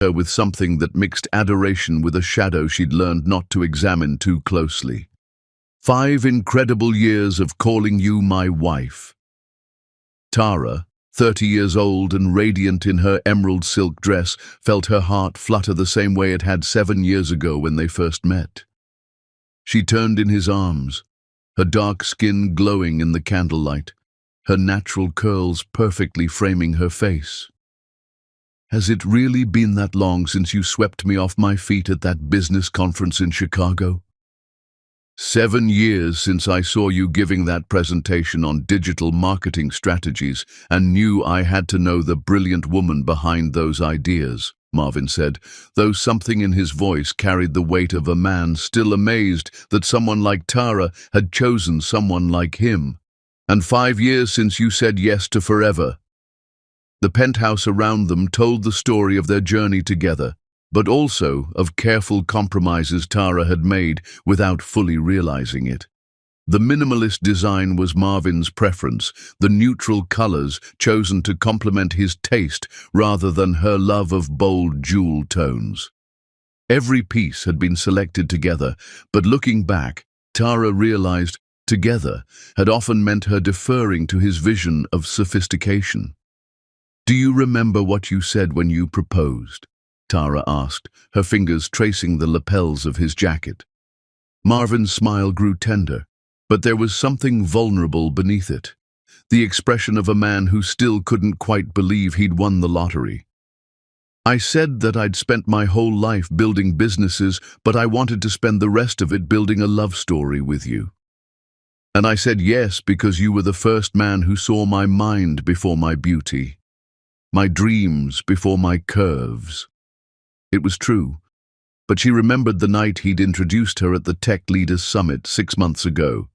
her with something that mixed adoration with a shadow she'd learned not to examine too closely. 5 incredible years of calling you my wife. Tara, 30 years old and radiant in her emerald silk dress, felt her heart flutter the same way it had 7 years ago when they first met. She turned in his arms, her dark skin glowing in the candlelight, her natural curls perfectly framing her face. "Has it really been that long since you swept me off my feet at that business conference in Chicago? 7 years since I saw you giving that presentation on digital marketing strategies and knew I had to know the brilliant woman behind those ideas," Marvin said, though something in his voice carried the weight of a man still amazed that someone like Tara had chosen someone like him. "And 5 years since you said yes to forever." The penthouse around them told the story of their journey together, but also of careful compromises Tara had made without fully realizing it. The minimalist design was Marvin's preference, the neutral colors chosen to complement his taste rather than her love of bold jewel tones. Every piece had been selected together, but looking back, Tara realized together had often meant her deferring to his vision of sophistication. "Do you remember what you said when you proposed?" Tara asked, her fingers tracing the lapels of his jacket. Marvin's smile grew tender, but there was something vulnerable beneath it, the expression of a man who still couldn't quite believe he'd won the lottery. "I said that I'd spent my whole life building businesses, but I wanted to spend the rest of it building a love story with you. And I said yes because you were the first man who saw my mind before my beauty, my dreams before my curves." It was true, but she remembered the night he'd introduced her at the Tech Leaders Summit 6 months ago.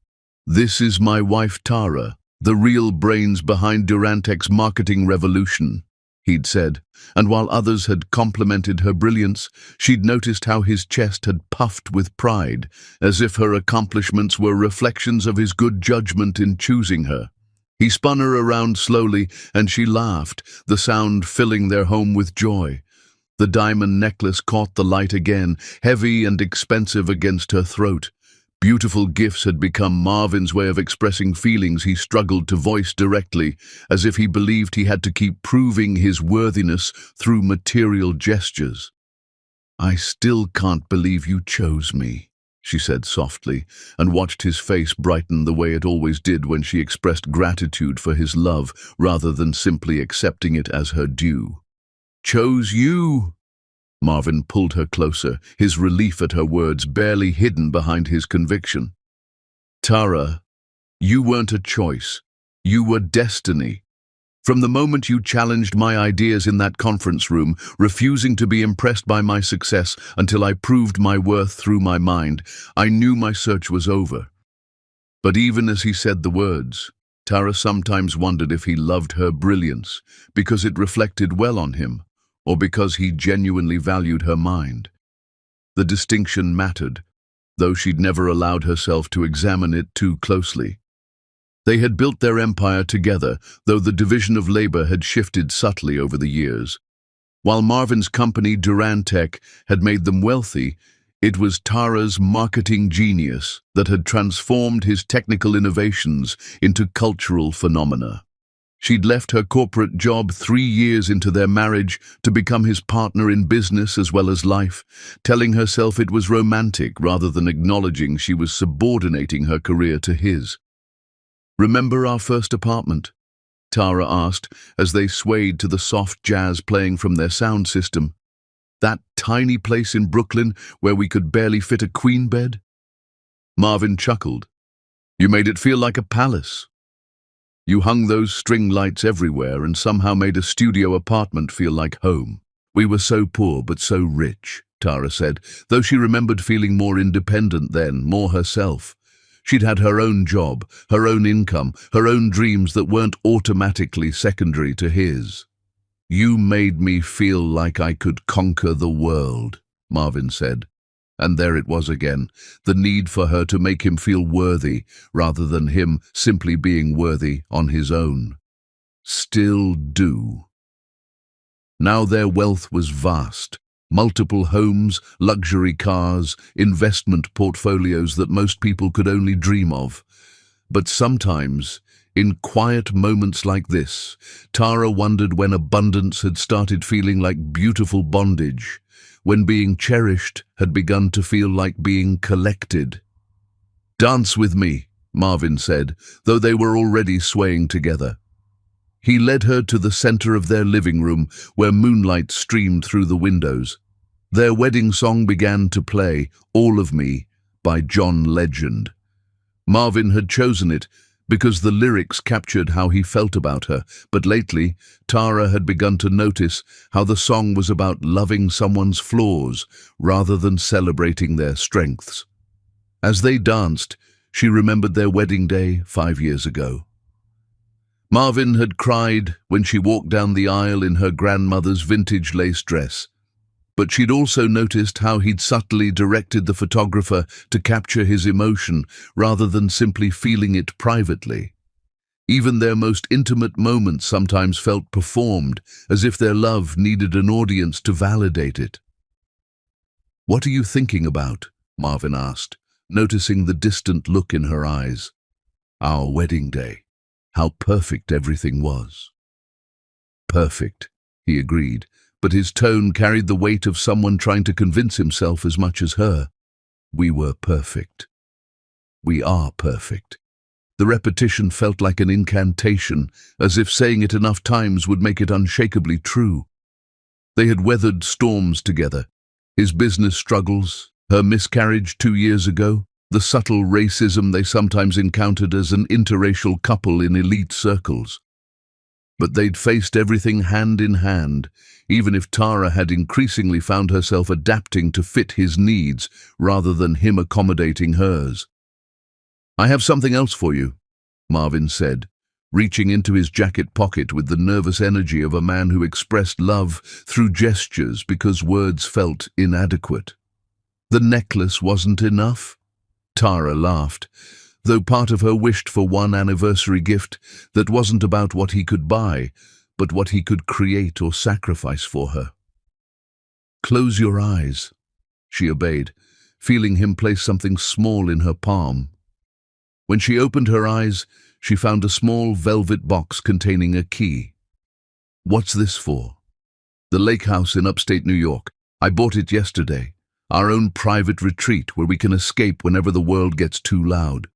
"This is my wife Tara, the real brains behind Durantech's marketing revolution," he'd said, and while others had complimented her brilliance, she'd noticed how his chest had puffed with pride, as if her accomplishments were reflections of his good judgment in choosing her. He spun her around slowly, and she laughed, the sound filling their home with joy. The diamond necklace caught the light again, heavy and expensive against her throat. Beautiful gifts had become Marvin's way of expressing feelings he struggled to voice directly, as if he believed he had to keep proving his worthiness through material gestures. "I still can't believe you chose me," she said softly, and watched his face brighten the way it always did when she expressed gratitude for his love rather than simply accepting it as her due. "Chose you?" Marvin pulled her closer, his relief at her words barely hidden behind his conviction. "Tara, you weren't a choice. You were destiny. From the moment you challenged my ideas in that conference room, refusing to be impressed by my success until I proved my worth through my mind, I knew my search was over." But even as he said the words, Tara sometimes wondered if he loved her brilliance because it reflected well on him, or because he genuinely valued her mind. The distinction mattered, though she'd never allowed herself to examine it too closely. They had built their empire together, though the division of labor had shifted subtly over the years. While Marvin's company, Durantech, had made them wealthy, it was Tara's marketing genius that had transformed his technical innovations into cultural phenomena. She'd left her corporate job 3 years into their marriage to become his partner in business as well as life, telling herself it was romantic rather than acknowledging she was subordinating her career to his. "Remember our first apartment?" Tara asked as they swayed to the soft jazz playing from their sound system. "That tiny place in Brooklyn where we could barely fit a queen bed?" Marvin chuckled. "You made it feel like a palace. You hung those string lights everywhere and somehow made a studio apartment feel like home. We were so poor but so rich," Tara said, though she remembered feeling more independent then, more herself. She'd had her own job, her own income, her own dreams that weren't automatically secondary to his. "You made me feel like I could conquer the world," Marvin said. And there it was again, the need for her to make him feel worthy, rather than him simply being worthy on his own. "Still do." Now their wealth was vast. Multiple homes, luxury cars, investment portfolios that most people could only dream of. But sometimes, in quiet moments like this, Tara wondered when abundance had started feeling like beautiful bondage, when being cherished had begun to feel like being collected. "Dance with me," Marvin said, though they were already swaying together. He led her to the center of their living room, where moonlight streamed through the windows. Their wedding song began to play, "All of Me," by John Legend. Marvin had chosen it because the lyrics captured how he felt about her, but lately, Tara had begun to notice how the song was about loving someone's flaws rather than celebrating their strengths. As they danced, she remembered their wedding day 5 years ago. Marvin had cried when she walked down the aisle in her grandmother's vintage lace dress, but she'd also noticed how he'd subtly directed the photographer to capture his emotion rather than simply feeling it privately. Even their most intimate moments sometimes felt performed, as if their love needed an audience to validate it. "What are you thinking about?" Marvin asked, noticing the distant look in her eyes. "Our wedding day. How perfect everything was." "Perfect," he agreed, but his tone carried the weight of someone trying to convince himself as much as her. "We were perfect. We are perfect." The repetition felt like an incantation, as if saying it enough times would make it unshakably true. They had weathered storms together. His business struggles, her miscarriage 2 years ago, the subtle racism they sometimes encountered as an interracial couple in elite circles. But they'd faced everything hand in hand, even if Tara had increasingly found herself adapting to fit his needs rather than him accommodating hers. "I have something else for you," Marvin said, reaching into his jacket pocket with the nervous energy of a man who expressed love through gestures because words felt inadequate. "The necklace wasn't enough?" Tara laughed, though part of her wished for one anniversary gift that wasn't about what he could buy, but what he could create or sacrifice for her. "Close your eyes," she obeyed, feeling him place something small in her palm. When she opened her eyes, she found a small velvet box containing a key. "What's this for?" "The lake house in upstate New York. I bought it yesterday. Our own private retreat where we can escape whenever the world gets too loud."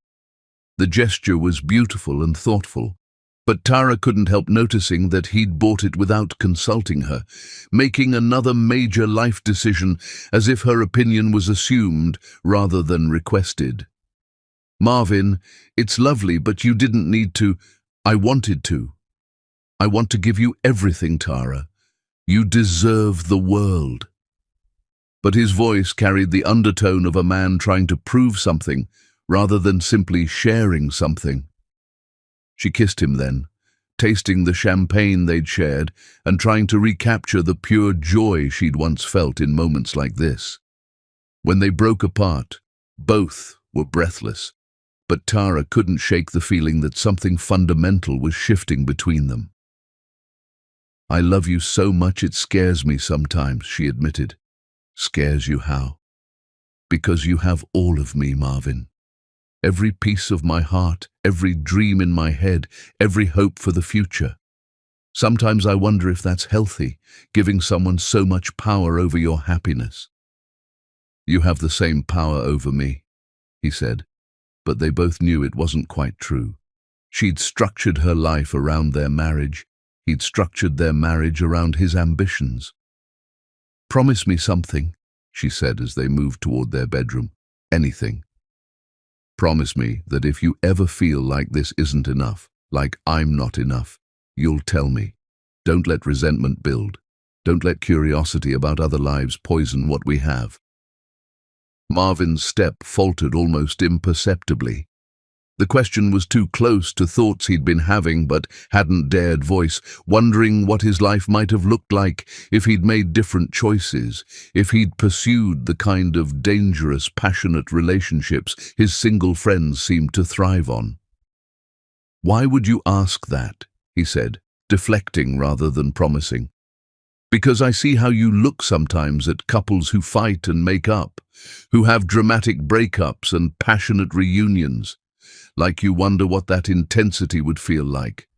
The gesture was beautiful and thoughtful, but Tara couldn't help noticing that he'd bought it without consulting her, making another major life decision as if her opinion was assumed rather than requested. "Marvin, it's lovely, but you didn't need to." "I wanted to. I want to give you everything, Tara. You deserve the world." But his voice carried the undertone of a man trying to prove something rather than simply sharing something. She kissed him then, tasting the champagne they'd shared and trying to recapture the pure joy she'd once felt in moments like this. When they broke apart, both were breathless, but Tara couldn't shake the feeling that something fundamental was shifting between them. "I love you so much it scares me sometimes," she admitted. "Scares you how?" "Because you have all of me, Marvin. Every piece of my heart, every dream in my head, every hope for the future. Sometimes I wonder if that's healthy, giving someone so much power over your happiness." "You have the same power over me," he said, but they both knew it wasn't quite true. She'd structured her life around their marriage. He'd structured their marriage around his ambitions. "Promise me something," she said as they moved toward their bedroom. "Anything. Promise me that if you ever feel like this isn't enough, like I'm not enough, you'll tell me. Don't let resentment build. Don't let curiosity about other lives poison what we have." Marvin's step faltered almost imperceptibly. The question was too close to thoughts he'd been having but hadn't dared voice, wondering what his life might have looked like if he'd made different choices, if he'd pursued the kind of dangerous, passionate relationships his single friends seemed to thrive on. "Why would you ask that?" he said, deflecting rather than promising. Because I see how you look sometimes at couples who fight and make up, who have dramatic breakups and passionate reunions, like you wonder what that intensity would feel like.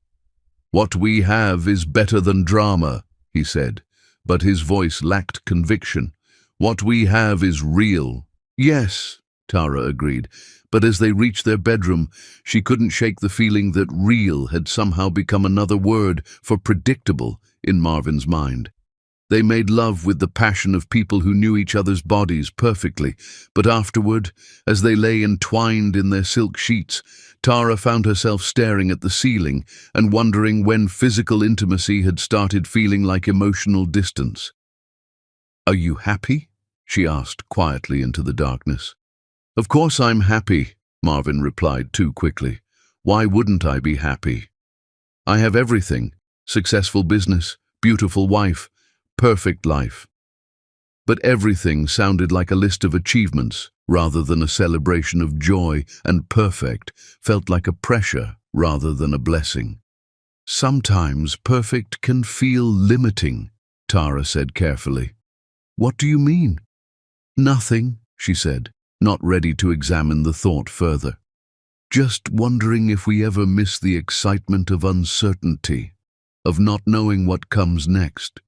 What we have is better than drama, he said, but his voice lacked conviction. What we have is real. Yes, Tara agreed, but as they reached their bedroom, she couldn't shake the feeling that real had somehow become another word for predictable in Marvin's mind. They made love with the passion of people who knew each other's bodies perfectly, but afterward, as they lay entwined in their silk sheets, Tara found herself staring at the ceiling and wondering when physical intimacy had started feeling like emotional distance. "Are you happy?" she asked quietly into the darkness. "Of course I'm happy," Marvin replied too quickly. "Why wouldn't I be happy? I have everything: successful business, beautiful wife, perfect life." But everything sounded like a list of achievements rather than a celebration of joy, and perfect felt like a pressure rather than a blessing. "Sometimes perfect can feel limiting," Tara said carefully. "What do you mean?" "Nothing," she said, not ready to examine the thought further. "Just wondering if we ever miss the excitement of uncertainty, of not knowing what comes next."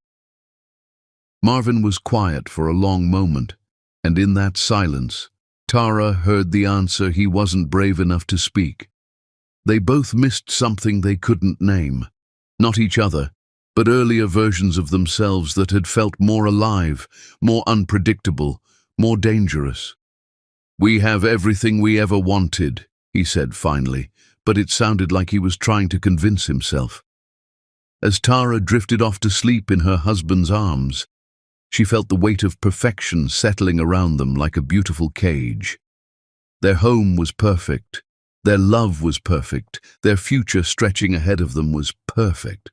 Marvin was quiet for a long moment, and in that silence, Tara heard the answer he wasn't brave enough to speak. They both missed something they couldn't name. Not each other, but earlier versions of themselves that had felt more alive, more unpredictable, more dangerous. "We have everything we ever wanted," he said finally, but it sounded like he was trying to convince himself. As Tara drifted off to sleep in her husband's arms, she felt the weight of perfection settling around them like a beautiful cage. Their home was perfect, their love was perfect, their future stretching ahead of them was perfect.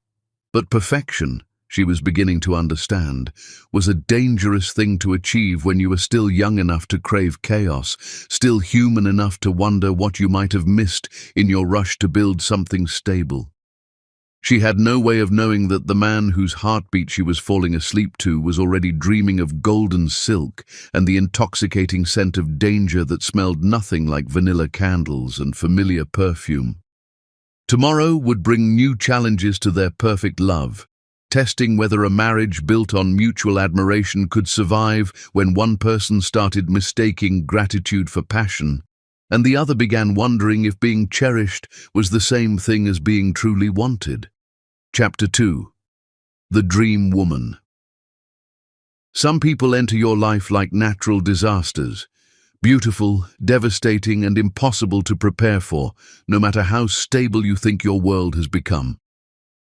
But perfection, she was beginning to understand, was a dangerous thing to achieve when you were still young enough to crave chaos, still human enough to wonder what you might have missed in your rush to build something stable. She had no way of knowing that the man whose heartbeat she was falling asleep to was already dreaming of golden silk and the intoxicating scent of danger that smelled nothing like vanilla candles and familiar perfume. Tomorrow would bring new challenges to their perfect love, testing whether a marriage built on mutual admiration could survive when one person started mistaking gratitude for passion, and the other began wondering if being cherished was the same thing as being truly wanted. Chapter 2. The Dream Woman. Some people enter your life like natural disasters, beautiful, devastating, and impossible to prepare for, no matter how stable you think your world has become.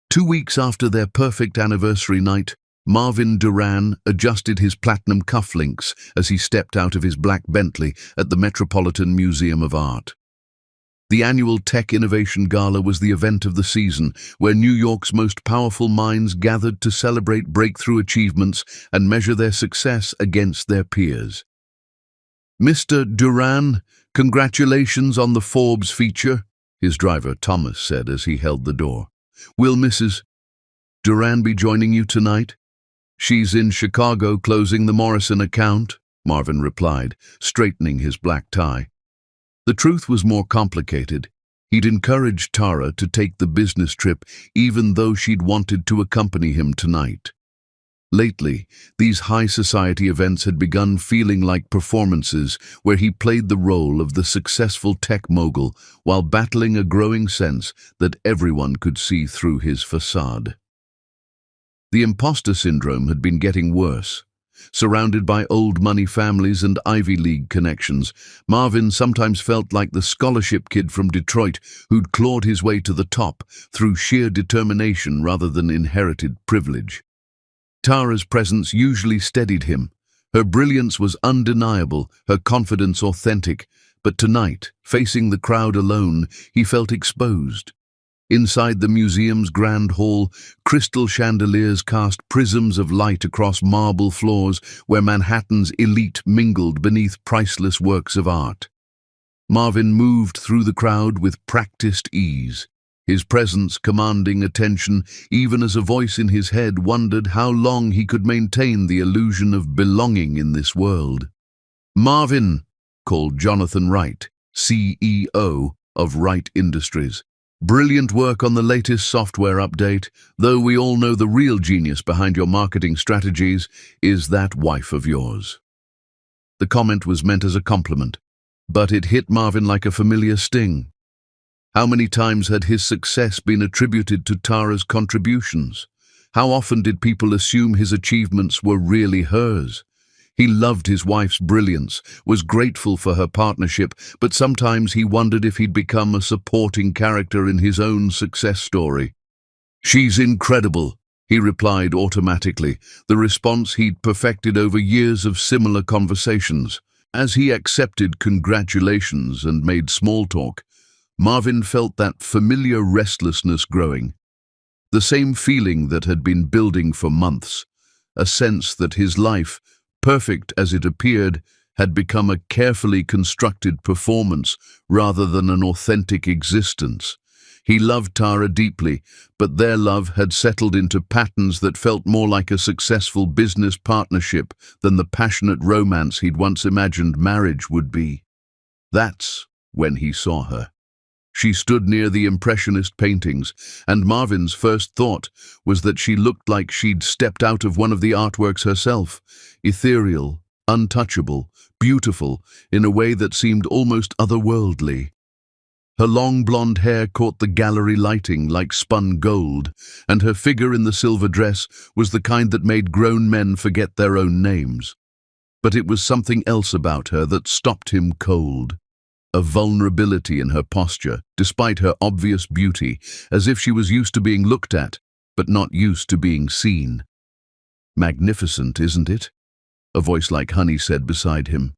2 weeks after their perfect anniversary night, Marvin Duran adjusted his platinum cufflinks as he stepped out of his black Bentley at the Metropolitan Museum of Art. The annual Tech Innovation Gala was the event of the season, where New York's most powerful minds gathered to celebrate breakthrough achievements and measure their success against their peers. "Mr. Duran, congratulations on the Forbes feature," his driver Thomas said as he held the door. "Will Mrs. Duran be joining you tonight?" "She's in Chicago closing the Morrison account," Marvin replied, straightening his black tie. The truth was more complicated. He'd encouraged Tara to take the business trip even though she'd wanted to accompany him tonight. Lately, these high society events had begun feeling like performances where he played the role of the successful tech mogul while battling a growing sense that everyone could see through his facade. The imposter syndrome had been getting worse. Surrounded by old money families and Ivy League connections, Marvin sometimes felt like the scholarship kid from Detroit who'd clawed his way to the top through sheer determination rather than inherited privilege. Tara's presence usually steadied him. Her brilliance was undeniable, her confidence authentic, but tonight, facing the crowd alone, he felt exposed. Inside the museum's grand hall, crystal chandeliers cast prisms of light across marble floors where Manhattan's elite mingled beneath priceless works of art. Marvin moved through the crowd with practiced ease, his presence commanding attention even as a voice in his head wondered how long he could maintain the illusion of belonging in this world. "Marvin," called Jonathan Wright, CEO of Wright Industries. "Brilliant work on the latest software update, though we all know the real genius behind your marketing strategies is that wife of yours." The comment was meant as a compliment, but it hit Marvin like a familiar sting. How many times had his success been attributed to Tara's contributions? How often did people assume his achievements were really hers? He loved his wife's brilliance, was grateful for her partnership, but sometimes he wondered if he'd become a supporting character in his own success story. "She's incredible," he replied automatically, the response he'd perfected over years of similar conversations. As he accepted congratulations and made small talk, Marvin felt that familiar restlessness growing. The same feeling that had been building for months, a sense that his life, perfect as it appeared, had become a carefully constructed performance rather than an authentic existence. He loved Tara deeply, but their love had settled into patterns that felt more like a successful business partnership than the passionate romance he'd once imagined marriage would be. That's when he saw her. She stood near the Impressionist paintings, and Marvin's first thought was that she looked like she'd stepped out of one of the artworks herself, ethereal, untouchable, beautiful, in a way that seemed almost otherworldly. Her long blonde hair caught the gallery lighting like spun gold, and her figure in the silver dress was the kind that made grown men forget their own names. But it was something else about her that stopped him cold. A vulnerability in her posture, despite her obvious beauty, as if she was used to being looked at, but not used to being seen. "Magnificent, isn't it?" a voice like honey said beside him.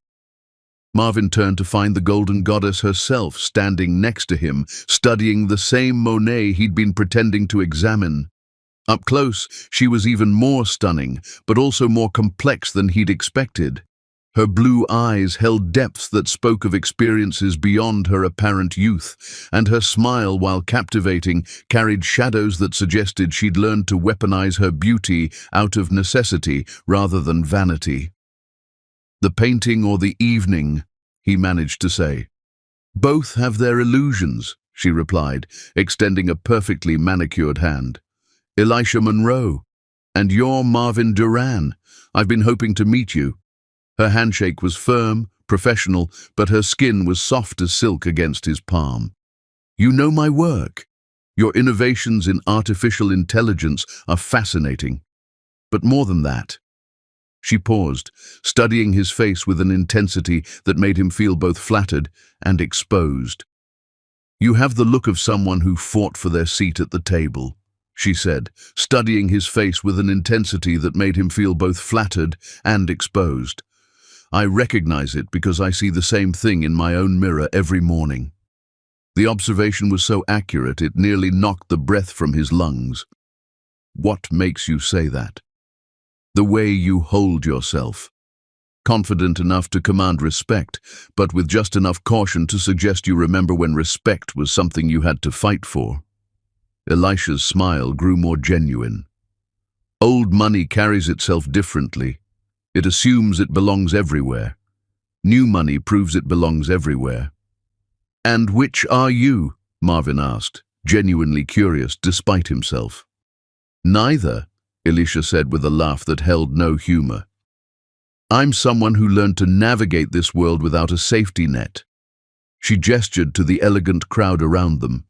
Marvin turned to find the golden goddess herself standing next to him, studying the same Monet he'd been pretending to examine. Up close, she was even more stunning, but also more complex than he'd expected. Her blue eyes held depths that spoke of experiences beyond her apparent youth, and her smile, while captivating, carried shadows that suggested she'd learned to weaponize her beauty out of necessity rather than vanity. "The painting or the evening," he managed to say. "Both have their illusions," she replied, extending a perfectly manicured hand. "Elisha Monroe. And you're Marvin Duran. I've been hoping to meet you." Her handshake was firm, professional, but her skin was soft as silk against his palm. "You know my work. Your innovations in artificial intelligence are fascinating. But more than that." She paused, studying his face with an intensity that made him feel both flattered and exposed. "You have the look of someone who fought for their seat at the table," she said, studying his face with an intensity that made him feel both flattered and exposed. "I recognize it because I see the same thing in my own mirror every morning." The observation was so accurate it nearly knocked the breath from his lungs. "What makes you say that?" "The way you hold yourself. Confident enough to command respect, but with just enough caution to suggest you remember when respect was something you had to fight for." Elisha's smile grew more genuine. "Old money carries itself differently. It assumes it belongs everywhere. New money proves it belongs everywhere." "And which are you?" Marvin asked, genuinely curious despite himself. "Neither," Elisha said with a laugh that held no humor. "I'm someone who learned to navigate this world without a safety net." She gestured to the elegant crowd around them.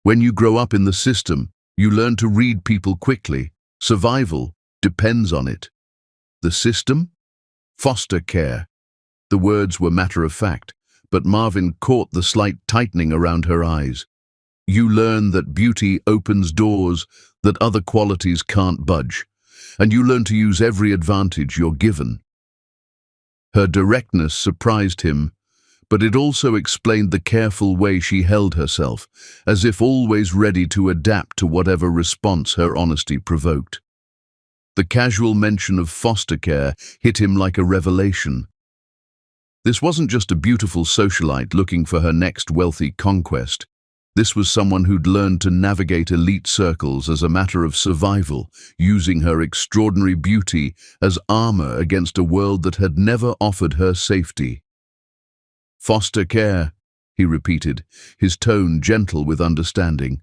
"When you grow up in the system, you learn to read people quickly. Survival depends on it." "The system?" "Foster care." The words were matter of fact, but Marvin caught the slight tightening around her eyes. "You learn that beauty opens doors that other qualities can't budge, and you learn to use every advantage you're given." Her directness surprised him, but it also explained the careful way she held herself, as if always ready to adapt to whatever response her honesty provoked. The casual mention of foster care hit him like a revelation. This wasn't just a beautiful socialite looking for her next wealthy conquest. This was someone who'd learned to navigate elite circles as a matter of survival, using her extraordinary beauty as armor against a world that had never offered her safety. "Foster care," he repeated, his tone gentle with understanding.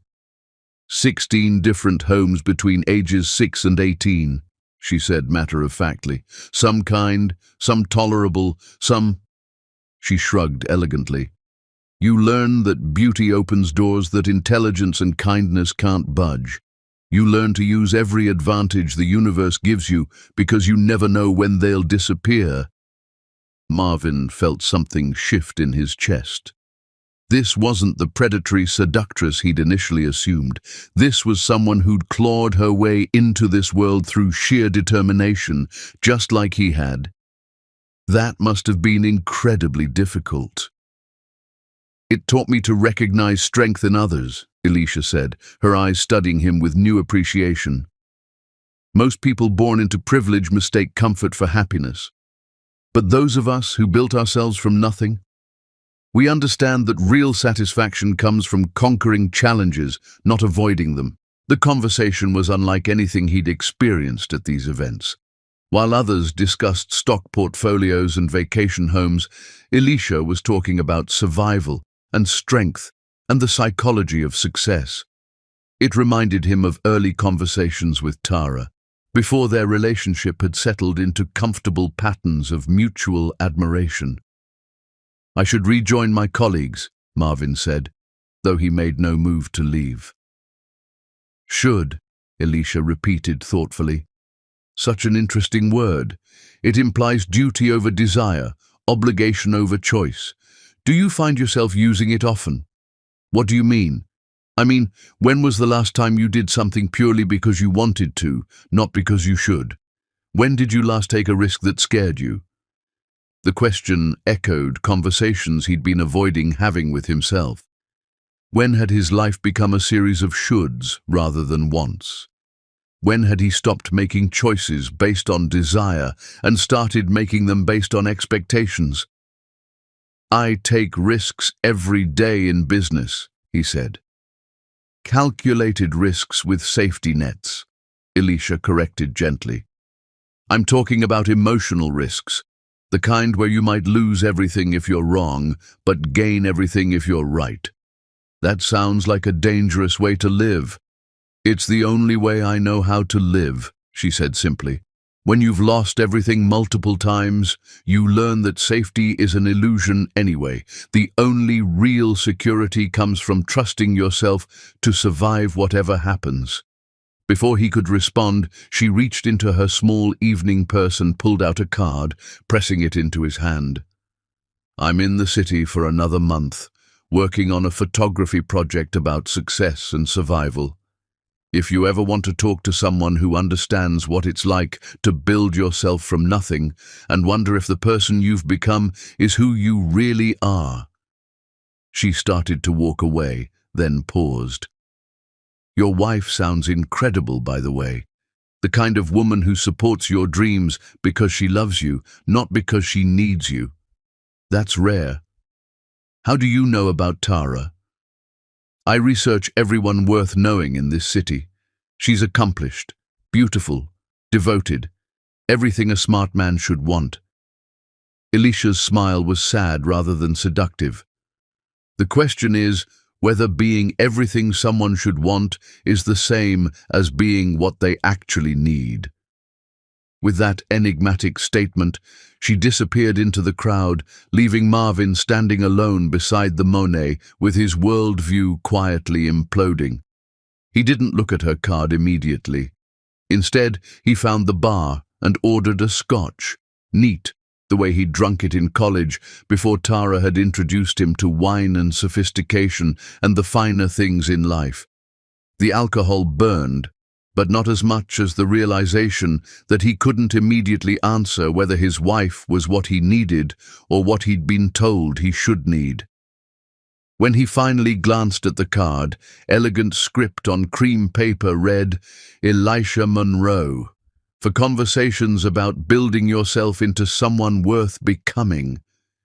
16 different homes between ages 6 and 18, she said matter-of-factly. Some kind, some tolerable, some... She shrugged elegantly. "You learn that beauty opens doors that intelligence and kindness can't budge. You learn to use every advantage the universe gives you because you never know when they'll disappear." Marvin felt something shift in his chest. This wasn't the predatory seductress he'd initially assumed. This was someone who'd clawed her way into this world through sheer determination, just like he had. That must have been incredibly difficult. "It taught me to recognize strength in others," Alicia said, her eyes studying him with new appreciation. "Most people born into privilege mistake comfort for happiness. But those of us who built ourselves from nothing, we understand that real satisfaction comes from conquering challenges, not avoiding them." The conversation was unlike anything he'd experienced at these events. While others discussed stock portfolios and vacation homes, Alicia was talking about survival and strength and the psychology of success. It reminded him of early conversations with Tara, before their relationship had settled into comfortable patterns of mutual admiration. "I should rejoin my colleagues," Marvin said, though he made no move to leave. "Should," Alicia repeated thoughtfully. Such an interesting word. It implies duty over desire, obligation over choice. Do you find yourself using it often? What do you mean? I mean, when was the last time you did something purely because you wanted to, not because you should? When did you last take a risk that scared you? The question echoed conversations he'd been avoiding having with himself. When had his life become a series of shoulds rather than wants? When had he stopped making choices based on desire and started making them based on expectations? "I take risks every day in business," he said. "Calculated risks with safety nets," Alicia corrected gently. "I'm talking about emotional risks, the kind where you might lose everything if you're wrong, but gain everything if you're right. That sounds like a dangerous way to live." "It's the only way I know how to live," she said simply. "When you've lost everything multiple times, you learn that safety is an illusion anyway. The only real security comes from trusting yourself to survive whatever happens." Before he could respond, she reached into her small evening purse and pulled out a card, pressing it into his hand. "I'm in the city for another month, working on a photography project about success and survival. If you ever want to talk to someone who understands what it's like to build yourself from nothing and wonder if the person you've become is who you really are." She started to walk away, then paused. "Your wife sounds incredible, by the way. The kind of woman who supports your dreams because she loves you, not because she needs you. That's rare. How do you know about Tara?" "I research everyone worth knowing in this city. She's accomplished, beautiful, devoted, everything a smart man should want." Alicia's smile was sad rather than seductive. "The question is whether being everything someone should want is the same as being what they actually need." With that enigmatic statement, she disappeared into the crowd, leaving Marvin standing alone beside the Monet with his worldview quietly imploding. He didn't look at her card immediately. Instead, he found the bar and ordered a scotch, neat, the way he'd drunk it in college before Tara had introduced him to wine and sophistication and the finer things in life. The alcohol burned, but not as much as the realization that he couldn't immediately answer whether his wife was what he needed or what he'd been told he should need. When he finally glanced at the card, elegant script on cream paper read, "Elisha Monroe, for conversations about building yourself into someone worth becoming."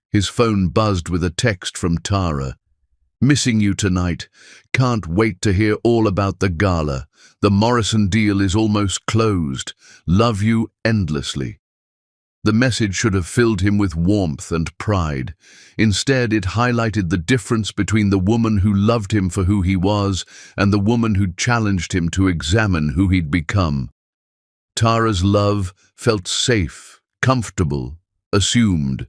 His phone buzzed with a text from Tara. Missing you tonight. Can't wait to hear all about the gala. The Morrison deal is almost closed. Love you endlessly." The message should have filled him with warmth and pride. Instead, it highlighted the difference between the woman who loved him for who he was and the woman who challenged him to examine who he'd become. Tara's love felt safe, comfortable, assumed.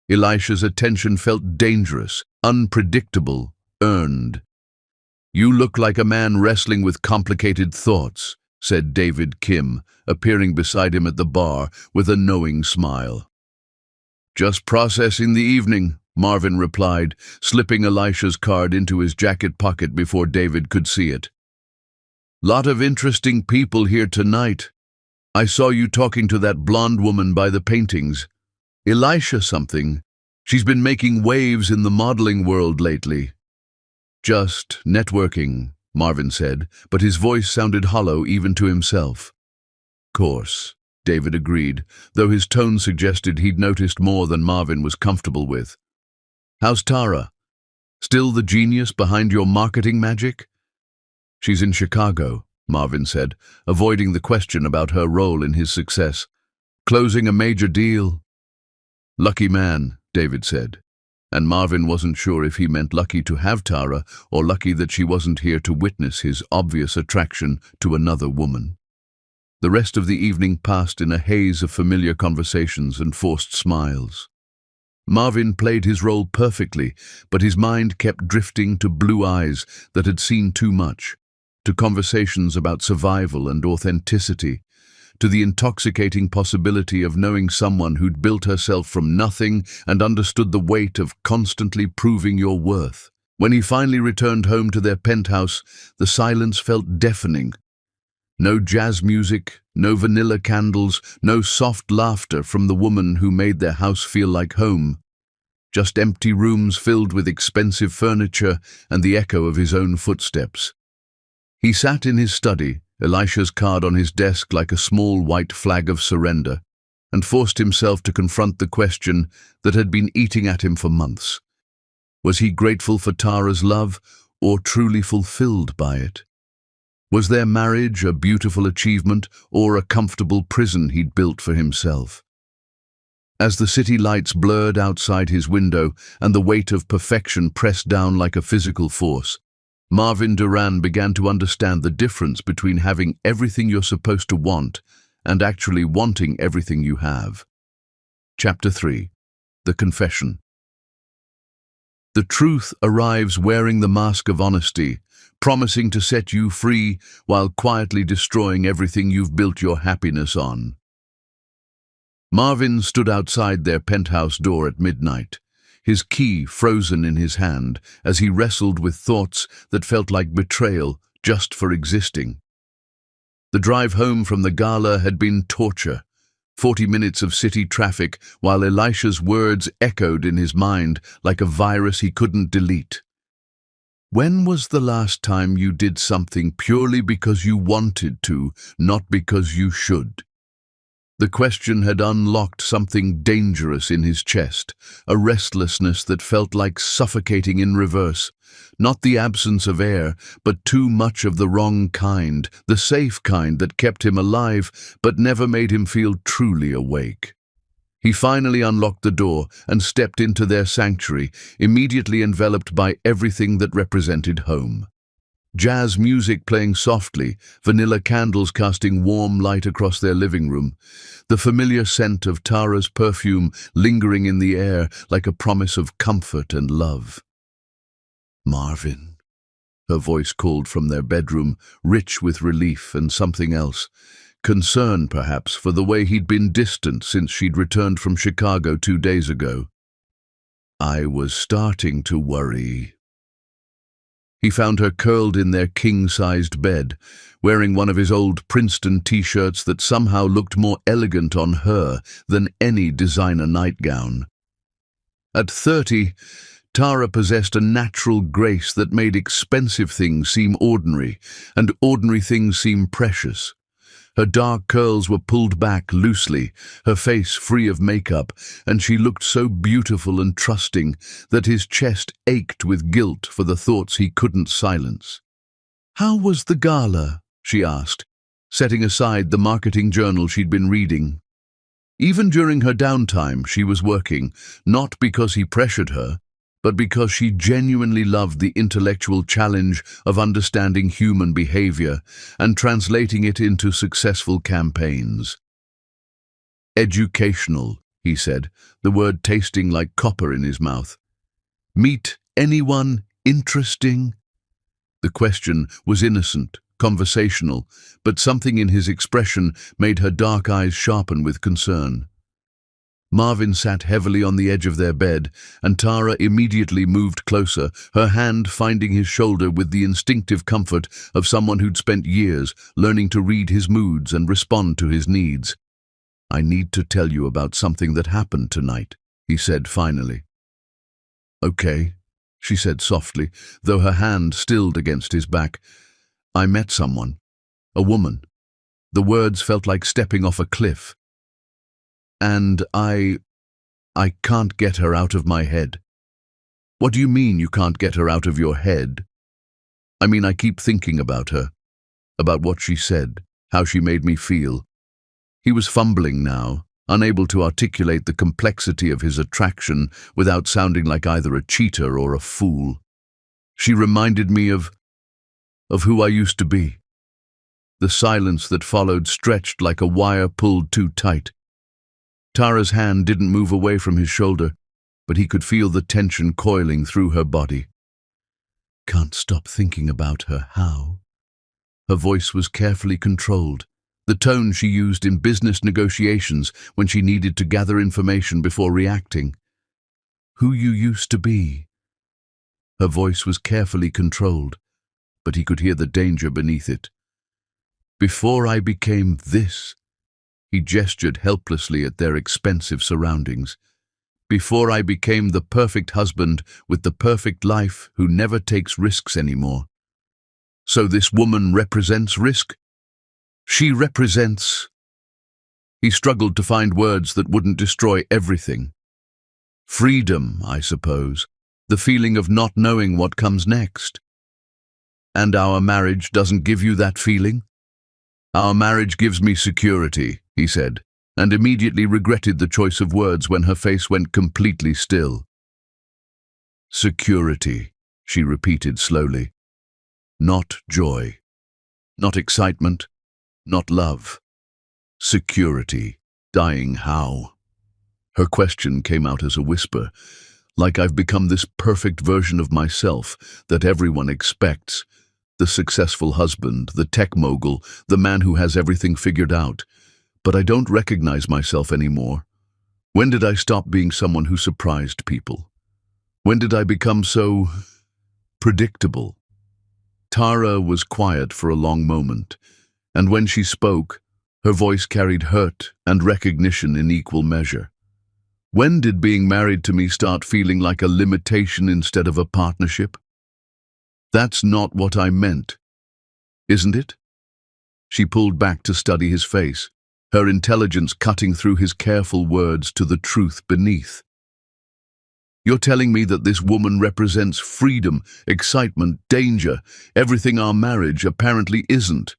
Elisha's attention felt dangerous, unpredictable, earned. "You look like a man wrestling with complicated thoughts," said David Kim, appearing beside him at the bar with a knowing smile. "Just processing the evening," Marvin replied, slipping Elisha's card into his jacket pocket before David could see it. "Lot of interesting people here tonight. I saw you talking to that blonde woman by the paintings. Elisha something. She's been making waves in the modeling world lately." "Just networking," Marvin said, but his voice sounded hollow even to himself. "Course," David agreed, though his tone suggested he'd noticed more than Marvin was comfortable with. "How's Tara? Still the genius behind your marketing magic?" "She's in Chicago," Marvin said, avoiding the question about her role in his success. "Closing a major deal." "Lucky man," David said, and Marvin wasn't sure if he meant lucky to have Tara or lucky that she wasn't here to witness his obvious attraction to another woman. The rest of the evening passed in a haze of familiar conversations and forced smiles. Marvin played his role perfectly, but his mind kept drifting to blue eyes that had seen too much, to conversations about survival and authenticity, to the intoxicating possibility of knowing someone who'd built herself from nothing and understood the weight of constantly proving your worth. When he finally returned home to their penthouse, the silence felt deafening. No jazz music, no vanilla candles, no soft laughter from the woman who made their house feel like home. Just empty rooms filled with expensive furniture and the echo of his own footsteps. He sat in his study, Elisha's card on his desk like a small white flag of surrender, and forced himself to confront the question that had been eating at him for months. Was he grateful for Tara's love, or truly fulfilled by it? Was their marriage a beautiful achievement, or a comfortable prison he'd built for himself? As the city lights blurred outside his window and the weight of perfection pressed down like a physical force, Marvin Duran began to understand the difference between having everything you're supposed to want and actually wanting everything you have. Chapter 3. The Confession. The truth arrives wearing the mask of honesty, promising to set you free while quietly destroying everything you've built your happiness on. Marvin stood outside their penthouse door at midnight, his key frozen in his hand as he wrestled with thoughts that felt like betrayal just for existing. The drive home from the gala had been torture, 40 minutes of city traffic while Elisha's words echoed in his mind like a virus he couldn't delete. When was the last time you did something purely because you wanted to, not because you should? The question had unlocked something dangerous in his chest, a restlessness that felt like suffocating in reverse. Not the absence of air, but too much of the wrong kind, the safe kind that kept him alive but never made him feel truly awake. He finally unlocked the door and stepped into their sanctuary, immediately enveloped by everything that represented home. Jazz music playing softly, vanilla candles casting warm light across their living room, the familiar scent of Tara's perfume lingering in the air like a promise of comfort and love. "Marvin," her voice called from their bedroom, rich with relief and something else. Concern, perhaps, for the way he'd been distant since she'd returned from Chicago 2 days ago. "I was starting to worry." He found her curled in their king-sized bed, wearing one of his old Princeton t-shirts that somehow looked more elegant on her than any designer nightgown. At 30, Tara possessed a natural grace that made expensive things seem ordinary and ordinary things seem precious. Her dark curls were pulled back loosely, her face free of makeup, and she looked so beautiful and trusting that his chest ached with guilt for the thoughts he couldn't silence. "How was the gala?" she asked, setting aside the marketing journal she'd been reading. Even during her downtime, she was working, not because he pressured her, but because she genuinely loved the intellectual challenge of understanding human behavior and translating it into successful campaigns. "Educational," he said, the word tasting like copper in his mouth. "Meet anyone interesting?" The question was innocent, conversational, but something in his expression made her dark eyes sharpen with concern. Marvin sat heavily on the edge of their bed, and Tara immediately moved closer, her hand finding his shoulder with the instinctive comfort of someone who'd spent years learning to read his moods and respond to his needs. "I need to tell you about something that happened tonight," he said finally. "Okay," she said softly, though her hand stilled against his back. "I met someone. A woman." The words felt like stepping off a cliff. "And I can't get her out of my head." "What do you mean you can't get her out of your head?" "I mean, I keep thinking about her, about what she said, how she made me feel." He was fumbling now, unable to articulate the complexity of his attraction without sounding like either a cheater or a fool. "She reminded me of who I used to be." The silence that followed stretched like a wire pulled too tight. Tara's hand didn't move away from his shoulder, but he could feel the tension coiling through her body. "Can't stop thinking about her, how?" Her voice was carefully controlled, the tone she used in business negotiations when she needed to gather information before reacting. "Who you used to be." Her voice was carefully controlled, but he could hear the danger beneath it. "Before I became this." He gestured helplessly at their expensive surroundings. "Before I became the perfect husband with the perfect life who never takes risks anymore." "So this woman represents risk?" "She represents—" He struggled to find words that wouldn't destroy everything. "Freedom, I suppose. The feeling of not knowing what comes next." "And our marriage doesn't give you that feeling?" "Our marriage gives me security," he said, and immediately regretted the choice of words when her face went completely still. "Security," she repeated slowly. "Not joy. Not excitement. Not love. Security. Dying how?" Her question came out as a whisper, like I've become this perfect version of myself that everyone expects. The successful husband, the tech mogul, the man who has everything figured out. But I don't recognize myself anymore. When did I stop being someone who surprised people? When did I become so predictable? Tara was quiet for a long moment, and when she spoke, her voice carried hurt and recognition in equal measure. "When did being married to me start feeling like a limitation instead of a partnership?" "That's not what I meant, isn't it?" She pulled back to study his face, her intelligence cutting through his careful words to the truth beneath. "You're telling me that this woman represents freedom, excitement, danger, everything our marriage apparently isn't."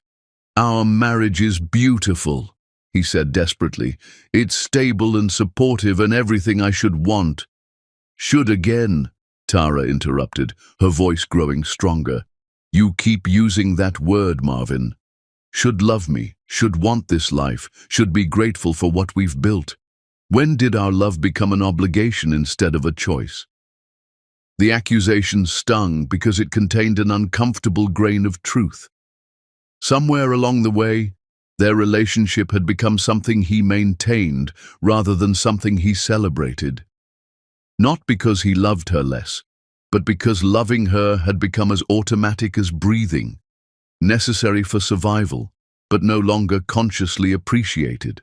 "Our marriage is beautiful," he said desperately. "It's stable and supportive and everything I should want." "Should again," Tara interrupted, her voice growing stronger. "You keep using that word, Marvin. Should love me, should want this life, should be grateful for what we've built. When did our love become an obligation instead of a choice?" The accusation stung because it contained an uncomfortable grain of truth. Somewhere along the way, their relationship had become something he maintained rather than something he celebrated. Not because he loved her less, but because loving her had become as automatic as breathing, necessary for survival, but no longer consciously appreciated.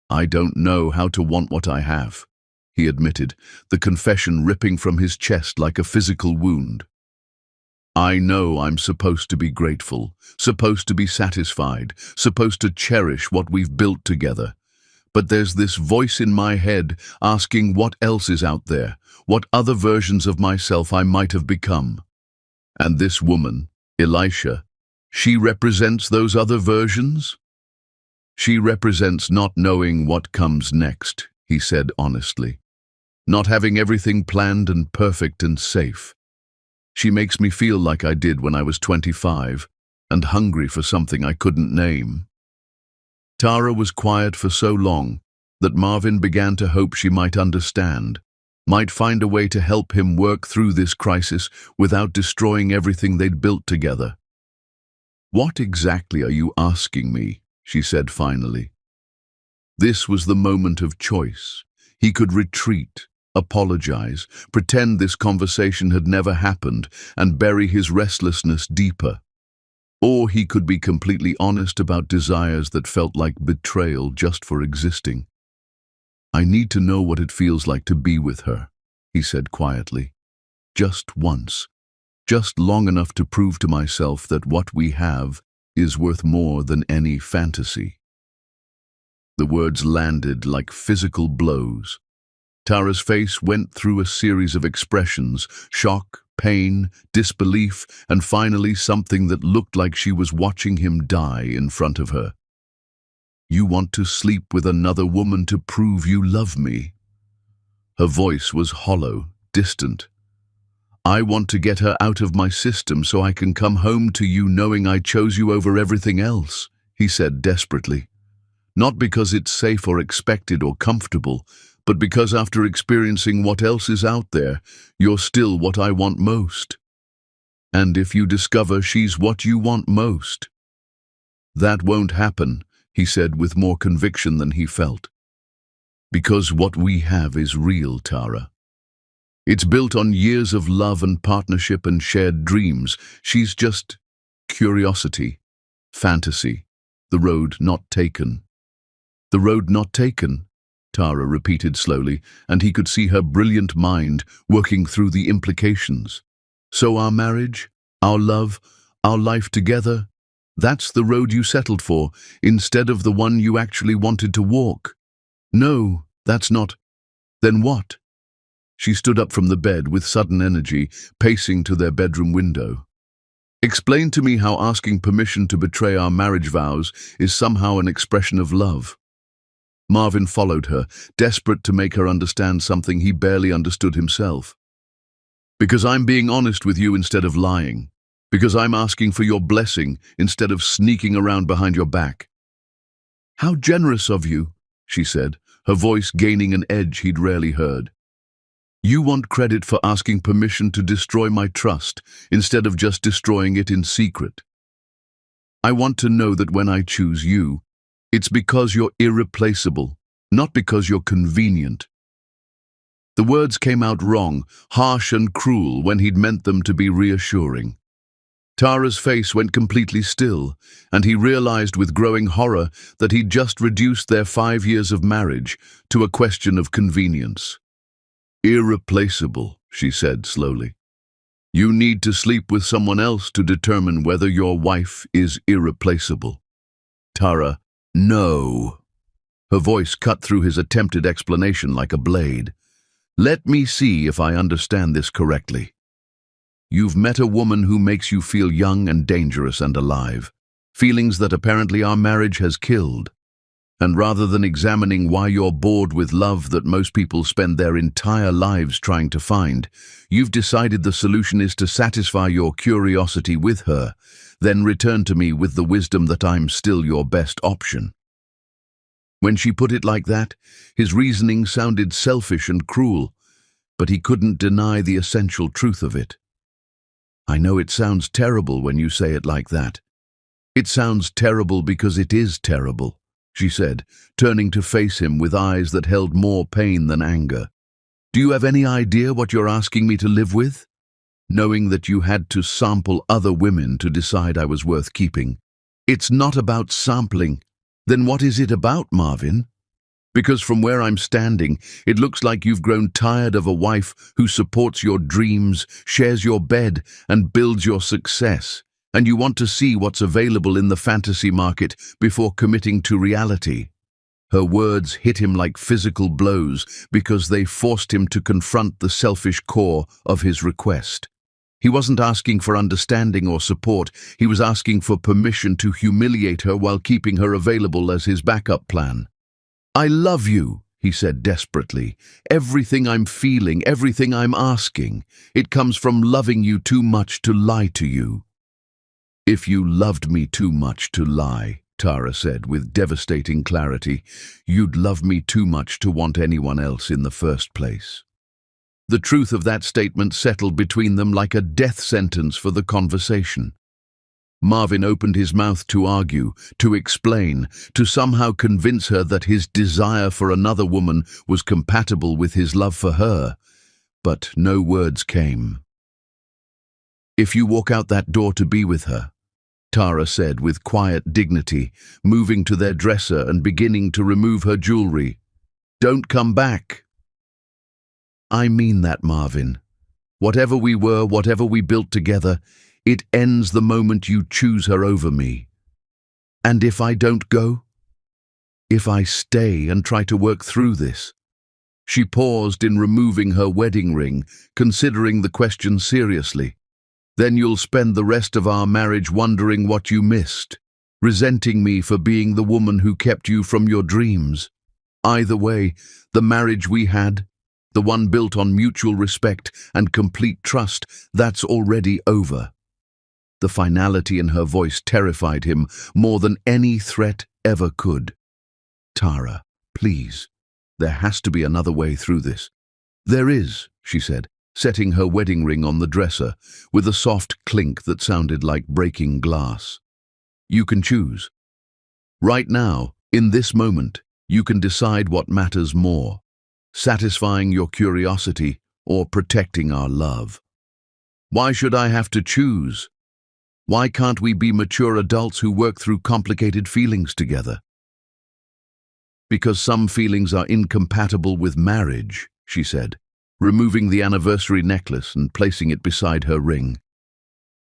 "I don't know how to want what I have," he admitted, the confession ripping from his chest like a physical wound. I know I'm supposed to be grateful, supposed to be satisfied, supposed to cherish what we've built together. But there's this voice in my head asking what else is out there, what other versions of myself I might have become. And this woman, Elisha, she represents those other versions? She represents not knowing what comes next, he said honestly. Not having everything planned and perfect and safe. She makes me feel like I did when I was 25 and hungry for something I couldn't name. Tara was quiet for so long that Marvin began to hope she might understand, might find a way to help him work through this crisis without destroying everything they'd built together. "What exactly are you asking me?" she said finally. This was the moment of choice. He could retreat, apologize, pretend this conversation had never happened, and bury his restlessness deeper. Or he could be completely honest about desires that felt like betrayal just for existing. "I need to know what it feels like to be with her," he said quietly. "Just once. Just long enough to prove to myself that what we have is worth more than any fantasy." The words landed like physical blows. Tara's face went through a series of expressions: shock, pain, disbelief, and finally something that looked like she was watching him die in front of her. "You want to sleep with another woman to prove you love me?" Her voice was hollow, distant. "I want to get her out of my system so I can come home to you knowing I chose you over everything else," he said desperately. "Not because it's safe or expected or comfortable, but because after experiencing what else is out there, you're still what I want most. And if you discover she's what you want most—" "That won't happen," he said with more conviction than he felt. "Because what we have is real, Tara. It's built on years of love and partnership and shared dreams. She's just curiosity, fantasy, the road not taken." "The road not taken," Tara repeated slowly, and he could see her brilliant mind working through the implications. "So our marriage, our love, our life together, that's the road you settled for, instead of the one you actually wanted to walk?" "No, that's not—" "Then what?" She stood up from the bed with sudden energy, pacing to their bedroom window. "Explain to me how asking permission to betray our marriage vows is somehow an expression of love." Marvin followed her, desperate to make her understand something he barely understood himself. "Because I'm being honest with you instead of lying. Because I'm asking for your blessing instead of sneaking around behind your back." "How generous of you," she said, her voice gaining an edge he'd rarely heard. "You want credit for asking permission to destroy my trust instead of just destroying it in secret. I want to know that when I choose you, it's because you're irreplaceable, not because you're convenient." The words came out wrong, harsh and cruel when he'd meant them to be reassuring. Tara's face went completely still, and he realized with growing horror that he'd just reduced their 5 years of marriage to a question of convenience. "Irreplaceable," she said slowly. "You need to sleep with someone else to determine whether your wife is irreplaceable." "Tara, no." Her voice cut through his attempted explanation like a blade. "Let me see if I understand this correctly. You've met a woman who makes you feel young and dangerous and alive, feelings that apparently our marriage has killed. And rather than examining why you're bored with love that most people spend their entire lives trying to find, you've decided the solution is to satisfy your curiosity with her, then return to me with the wisdom that I'm still your best option." When she put it like that, his reasoning sounded selfish and cruel, but he couldn't deny the essential truth of it. "I know it sounds terrible when you say it like that. It sounds terrible because it is terrible," she said, turning to face him with eyes that held more pain than anger. "Do you have any idea what you're asking me to live with? Knowing that you had to sample other women to decide I was worth keeping. It's not about sampling. Then what is it about, Marvin?" Because from where I'm standing, it looks like you've grown tired of a wife who supports your dreams, shares your bed, and builds your success. And you want to see what's available in the fantasy market before committing to reality. Her words hit him like physical blows because they forced him to confront the selfish core of his request. He wasn't asking for understanding or support, he was asking for permission to humiliate her while keeping her available as his backup plan. "I love you," he said desperately. "Everything I'm feeling, everything I'm asking, it comes from loving you too much to lie to you." "If you loved me too much to lie," Tara said with devastating clarity, "you'd love me too much to want anyone else in the first place." The truth of that statement settled between them like a death sentence for the conversation. Marvin opened his mouth to argue, to explain, to somehow convince her that his desire for another woman was compatible with his love for her, but no words came. "If you walk out that door to be with her," Tara said with quiet dignity, moving to their dresser and beginning to remove her jewelry, "don't come back." "I mean that, Marvin. Whatever we were, whatever we built together, it ends the moment you choose her over me. And if I don't go? If I stay and try to work through this?" She paused in removing her wedding ring, considering the question seriously. "Then you'll spend the rest of our marriage wondering what you missed, resenting me for being the woman who kept you from your dreams. Either way, the marriage we had, the one built on mutual respect and complete trust, that's already over." The finality in her voice terrified him more than any threat ever could. "Tara, please, there has to be another way through this." "There is," she said, setting her wedding ring on the dresser, with a soft clink that sounded like breaking glass. "You can choose. Right now, in this moment, you can decide what matters more, satisfying your curiosity or protecting our love." "Why should I have to choose? Why can't we be mature adults who work through complicated feelings together?" "Because some feelings are incompatible with marriage," she said, removing the anniversary necklace and placing it beside her ring.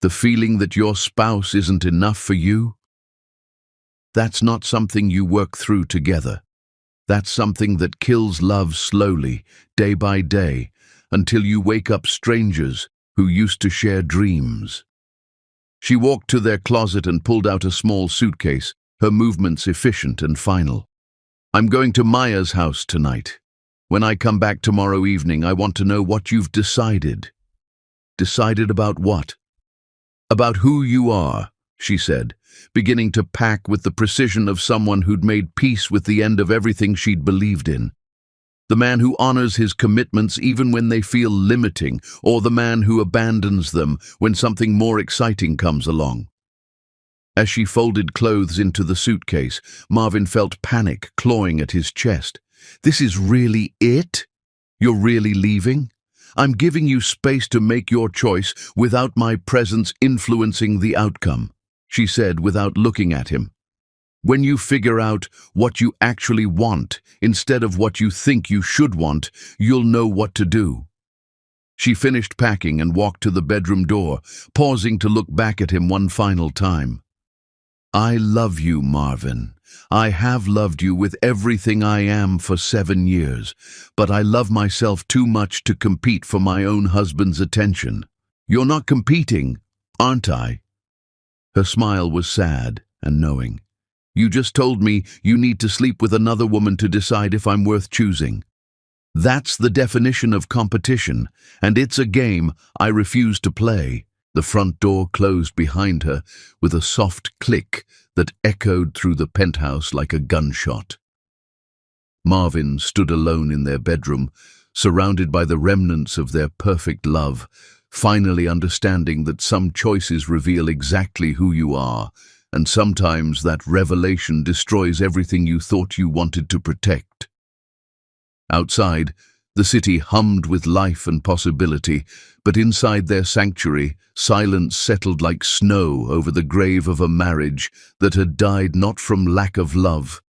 "The feeling that your spouse isn't enough for you? That's not something you work through together. That's something that kills love slowly, day by day, until you wake up strangers who used to share dreams." She walked to their closet and pulled out a small suitcase, her movements efficient and final. "I'm going to Maya's house tonight. When I come back tomorrow evening, I want to know what you've decided." "Decided about what?" "About who you are," she said, beginning to pack with the precision of someone who'd made peace with the end of everything she'd believed in. The man who honors his commitments even when they feel limiting, or the man who abandons them when something more exciting comes along. As she folded clothes into the suitcase, Marvin felt panic clawing at his chest. "This is really it? You're really leaving? I'm giving you space to make your choice without my presence influencing the outcome," she said without looking at him. "When you figure out what you actually want instead of what you think you should want, you'll know what to do." She finished packing and walked to the bedroom door, pausing to look back at him one final time. "I love you, Marvin. I have loved you with everything I am for 7 years, but I love myself too much to compete for my own husband's attention. You're not competing, aren't I?" Her smile was sad and knowing. "You just told me you need to sleep with another woman to decide if I'm worth choosing. That's the definition of competition, and it's a game I refuse to play." The front door closed behind her with a soft click that echoed through the penthouse like a gunshot. Marvin stood alone in their bedroom, surrounded by the remnants of their perfect love, finally understanding that some choices reveal exactly who you are, and sometimes that revelation destroys everything you thought you wanted to protect. Outside, the city hummed with life and possibility, but inside their sanctuary, silence settled like snow over the grave of a marriage that had died not from lack of love,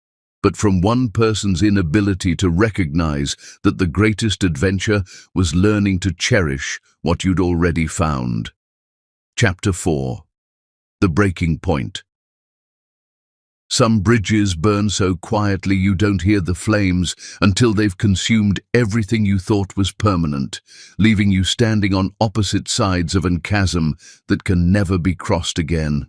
but from one person's inability to recognize that the greatest adventure was learning to cherish what you'd already found. Chapter 4. The Breaking Point. Some bridges burn so quietly you don't hear the flames until they've consumed everything you thought was permanent, leaving you standing on opposite sides of a chasm that can never be crossed again.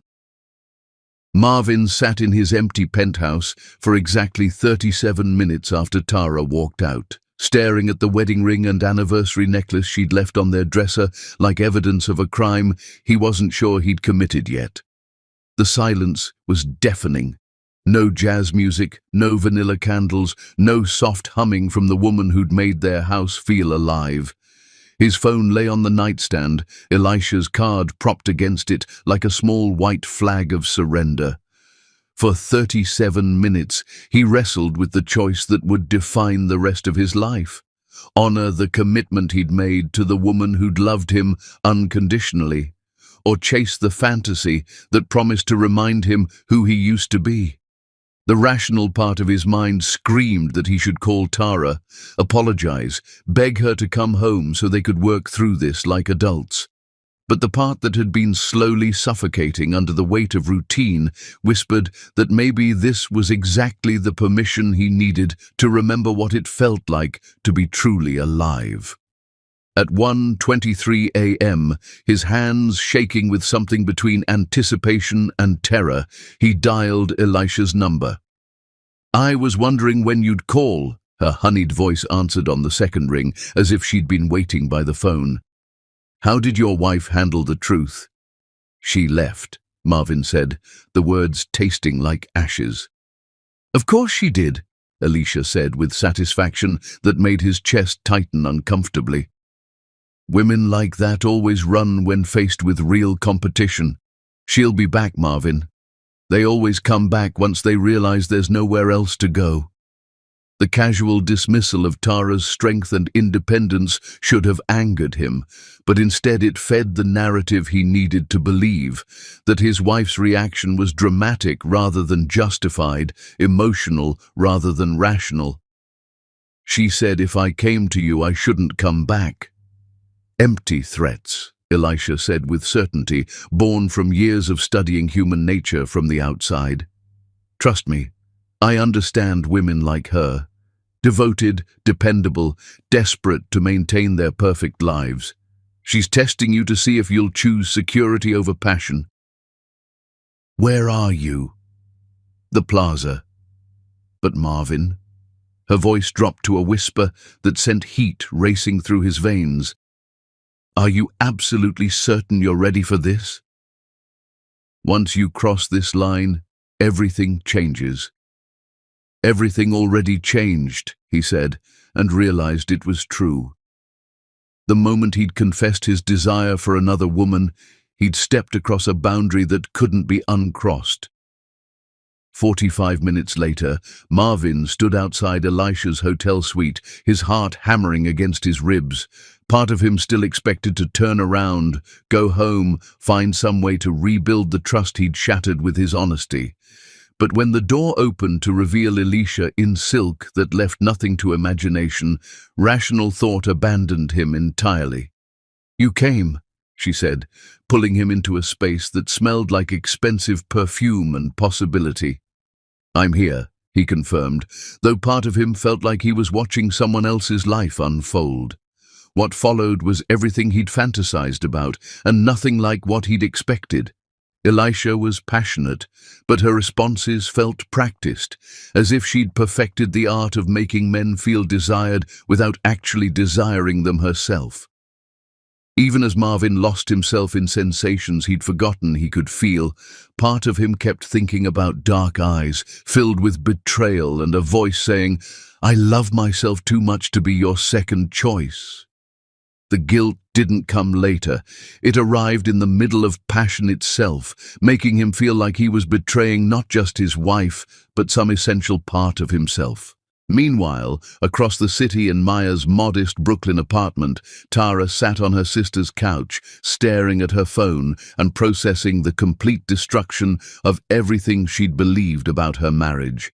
Marvin sat in his empty penthouse for exactly 37 minutes after Tara walked out, staring at the wedding ring and anniversary necklace she'd left on their dresser like evidence of a crime he wasn't sure he'd committed yet. The silence was deafening. No jazz music, no vanilla candles, no soft humming from the woman who'd made their house feel alive. His phone lay on the nightstand, Elisha's card propped against it like a small white flag of surrender. For 37 minutes, he wrestled with the choice that would define the rest of his life. Honor the commitment he'd made to the woman who'd loved him unconditionally, or chase the fantasy that promised to remind him who he used to be. The rational part of his mind screamed that he should call Tara, apologize, beg her to come home so they could work through this like adults. But the part that had been slowly suffocating under the weight of routine whispered that maybe this was exactly the permission he needed to remember what it felt like to be truly alive. At 1:23 a.m., his hands shaking with something between anticipation and terror, he dialed Elisha's number. "I was wondering when you'd call," her honeyed voice answered on the second ring, as if she'd been waiting by the phone. "How did your wife handle the truth?" "She left," Marvin said, the words tasting like ashes. "Of course she did," Elisha said with satisfaction that made his chest tighten uncomfortably. "Women like that always run when faced with real competition. She'll be back, Marvin. They always come back once they realize there's nowhere else to go." The casual dismissal of Tara's strength and independence should have angered him, but instead it fed the narrative he needed to believe, that his wife's reaction was dramatic rather than justified, emotional rather than rational. "She said if I came to you I shouldn't come back." "Empty threats," Elisha said with certainty, born from years of studying human nature from the outside. "Trust me, I understand women like her. Devoted, dependable, desperate to maintain their perfect lives. She's testing you to see if you'll choose security over passion." "Where are you?" "The plaza." "But Marvin?" Her voice dropped to a whisper that sent heat racing through his veins. "Are you absolutely certain you're ready for this?" "Once you cross this line, everything changes." "Everything already changed," he said, and realized it was true. The moment he'd confessed his desire for another woman, he'd stepped across a boundary that couldn't be uncrossed. 45 minutes later, Marvin stood outside Elisha's hotel suite, his heart hammering against his ribs. Part of him still expected to turn around, go home, find some way to rebuild the trust he'd shattered with his honesty. But when the door opened to reveal Elisha in silk that left nothing to imagination, rational thought abandoned him entirely. "You came," she said, pulling him into a space that smelled like expensive perfume and possibility. "I'm here," he confirmed, though part of him felt like he was watching someone else's life unfold. What followed was everything he'd fantasized about, and nothing like what he'd expected. Elisha was passionate, but her responses felt practiced, as if she'd perfected the art of making men feel desired without actually desiring them herself. Even as Marvin lost himself in sensations he'd forgotten he could feel, part of him kept thinking about dark eyes, filled with betrayal, and a voice saying, "I love myself too much to be your second choice." The guilt didn't come later. It arrived in the middle of passion itself, making him feel like he was betraying not just his wife, but some essential part of himself. Meanwhile, across the city in Maya's modest Brooklyn apartment, Tara sat on her sister's couch, staring at her phone and processing the complete destruction of everything she'd believed about her marriage.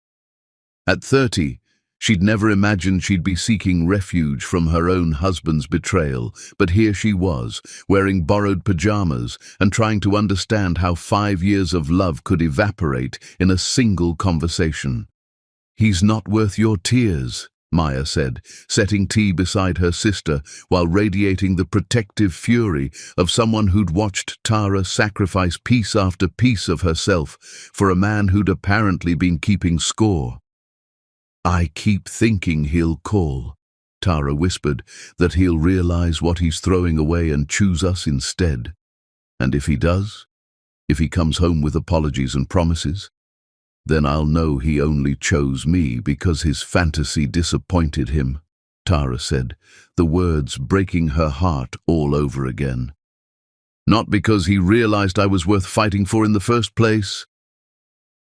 At 30, she'd never imagined she'd be seeking refuge from her own husband's betrayal, but here she was, wearing borrowed pajamas and trying to understand how 5 years of love could evaporate in a single conversation. "He's not worth your tears," Maya said, setting tea beside her sister while radiating the protective fury of someone who'd watched Tara sacrifice piece after piece of herself for a man who'd apparently been keeping score. "I keep thinking he'll call," Tara whispered, "that he'll realize what he's throwing away and choose us instead. And if he does, if he comes home with apologies and promises, then I'll know he only chose me because his fantasy disappointed him," Tara said, the words breaking her heart all over again. "Not because he realized I was worth fighting for in the first place."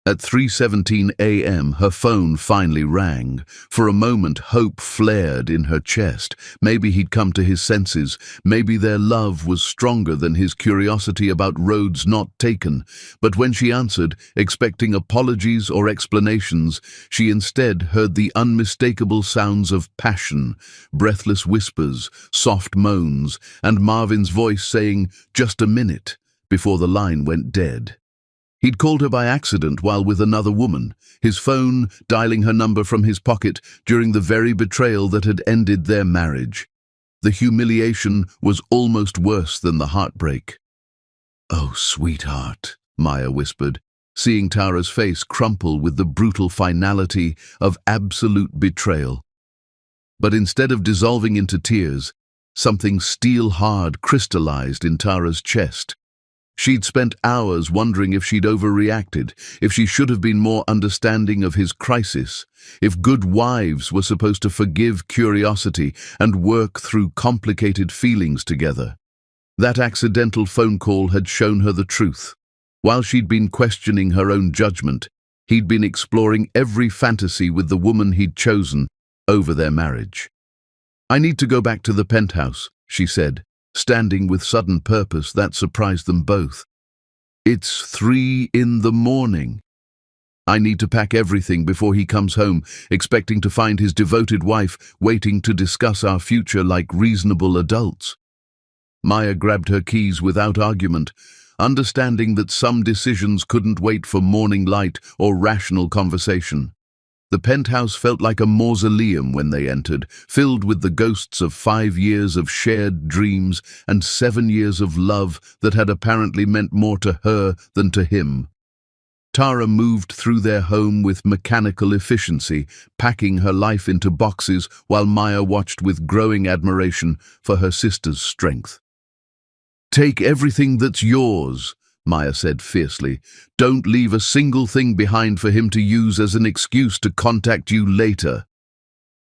At 3:17 a.m., her phone finally rang. For a moment, hope flared in her chest. Maybe he'd come to his senses. Maybe their love was stronger than his curiosity about roads not taken. But when she answered, expecting apologies or explanations, she instead heard the unmistakable sounds of passion, breathless whispers, soft moans, and Marvin's voice saying, "Just a minute," before the line went dead. He'd called her by accident while with another woman, his phone dialing her number from his pocket during the very betrayal that had ended their marriage. The humiliation was almost worse than the heartbreak. "Oh, sweetheart," Maya whispered, seeing Tara's face crumple with the brutal finality of absolute betrayal. But instead of dissolving into tears, something steel-hard crystallized in Tara's chest. She'd spent hours wondering if she'd overreacted, if she should have been more understanding of his crisis, if good wives were supposed to forgive curiosity and work through complicated feelings together. That accidental phone call had shown her the truth. While she'd been questioning her own judgment, he'd been exploring every fantasy with the woman he'd chosen over their marriage. "I need to go back to the penthouse," she said, standing with sudden purpose that surprised them both. "It's 3 in the morning. I need to pack everything before he comes home, expecting to find his devoted wife waiting to discuss our future like reasonable adults." Maya grabbed her keys without argument, understanding that some decisions couldn't wait for morning light or rational conversation. The penthouse felt like a mausoleum when they entered, filled with the ghosts of 5 years of shared dreams and 7 years of love that had apparently meant more to her than to him. Tara moved through their home with mechanical efficiency, packing her life into boxes while Maya watched with growing admiration for her sister's strength. "Take everything that's yours," Maya said fiercely. "Don't leave a single thing behind for him to use as an excuse to contact you later."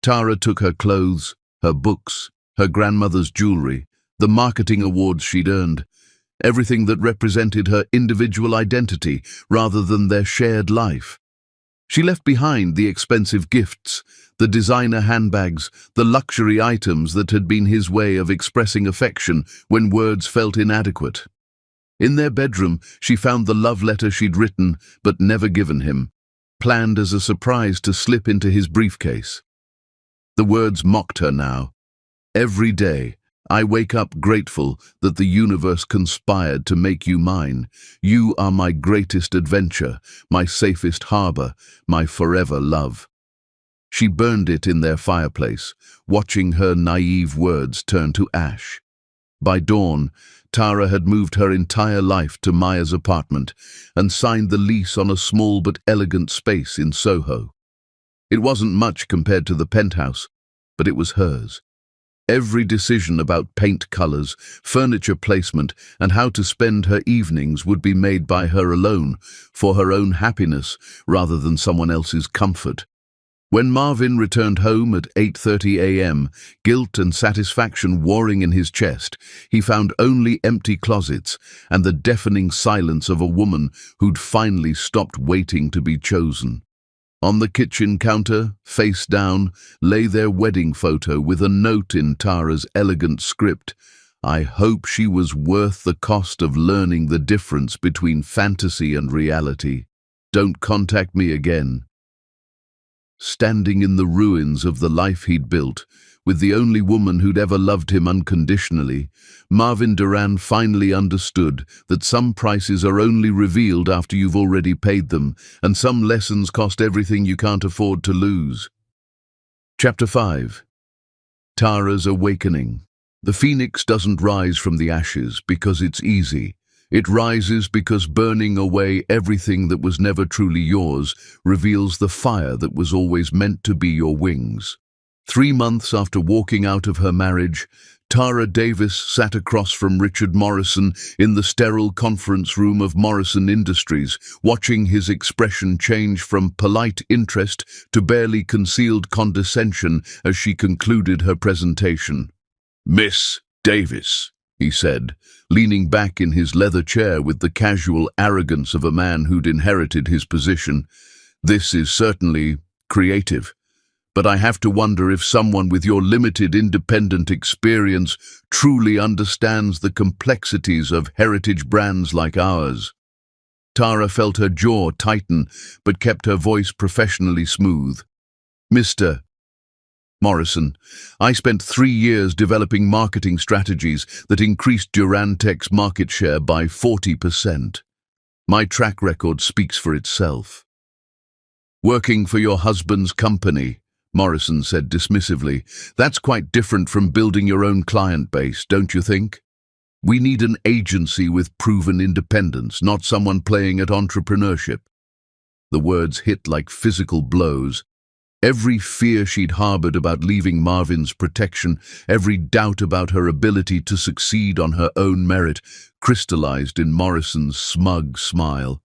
Tara took her clothes, her books, her grandmother's jewelry, the marketing awards she'd earned, everything that represented her individual identity rather than their shared life. She left behind the expensive gifts, the designer handbags, the luxury items that had been his way of expressing affection when words felt inadequate. In their bedroom, she found the love letter she'd written but never given him, planned as a surprise to slip into his briefcase. The words mocked her now. "Every day, I wake up grateful that the universe conspired to make you mine. You are my greatest adventure, my safest harbor, my forever love." She burned it in their fireplace, watching her naive words turn to ash. By dawn, Tara had moved her entire life to Maya's apartment and signed the lease on a small but elegant space in Soho. It wasn't much compared to the penthouse, but it was hers. Every decision about paint colors, furniture placement, and how to spend her evenings would be made by her alone, for her own happiness rather than someone else's comfort. When Marvin returned home at 8:30 a.m., guilt and satisfaction warring in his chest, he found only empty closets and the deafening silence of a woman who'd finally stopped waiting to be chosen. On the kitchen counter, face down, lay their wedding photo with a note in Tara's elegant script. "I hope she was worth the cost of learning the difference between fantasy and reality. Don't contact me again." Standing in the ruins of the life he'd built, with the only woman who'd ever loved him unconditionally, Marvin Duran finally understood that some prices are only revealed after you've already paid them, and some lessons cost everything you can't afford to lose. Chapter 5. Tara's Awakening. The phoenix doesn't rise from the ashes because it's easy. It rises because burning away everything that was never truly yours reveals the fire that was always meant to be your wings. 3 months after walking out of her marriage, Tara Davis sat across from Richard Morrison in the sterile conference room of Morrison Industries, watching his expression change from polite interest to barely concealed condescension as she concluded her presentation. "Miss Davis," he said, leaning back in his leather chair with the casual arrogance of a man who'd inherited his position. "This is certainly creative. But I have to wonder if someone with your limited independent experience truly understands the complexities of heritage brands like ours." Tara felt her jaw tighten, but kept her voice professionally smooth. "Mr. Morrison, I spent 3 years developing marketing strategies that increased Durantech's market share by 40%. My track record speaks for itself." "Working for your husband's company," Morrison said dismissively, "that's quite different from building your own client base, don't you think? We need an agency with proven independence, not someone playing at entrepreneurship." The words hit like physical blows. Every fear she'd harbored about leaving Marvin's protection, every doubt about her ability to succeed on her own merit, crystallized in Morrison's smug smile.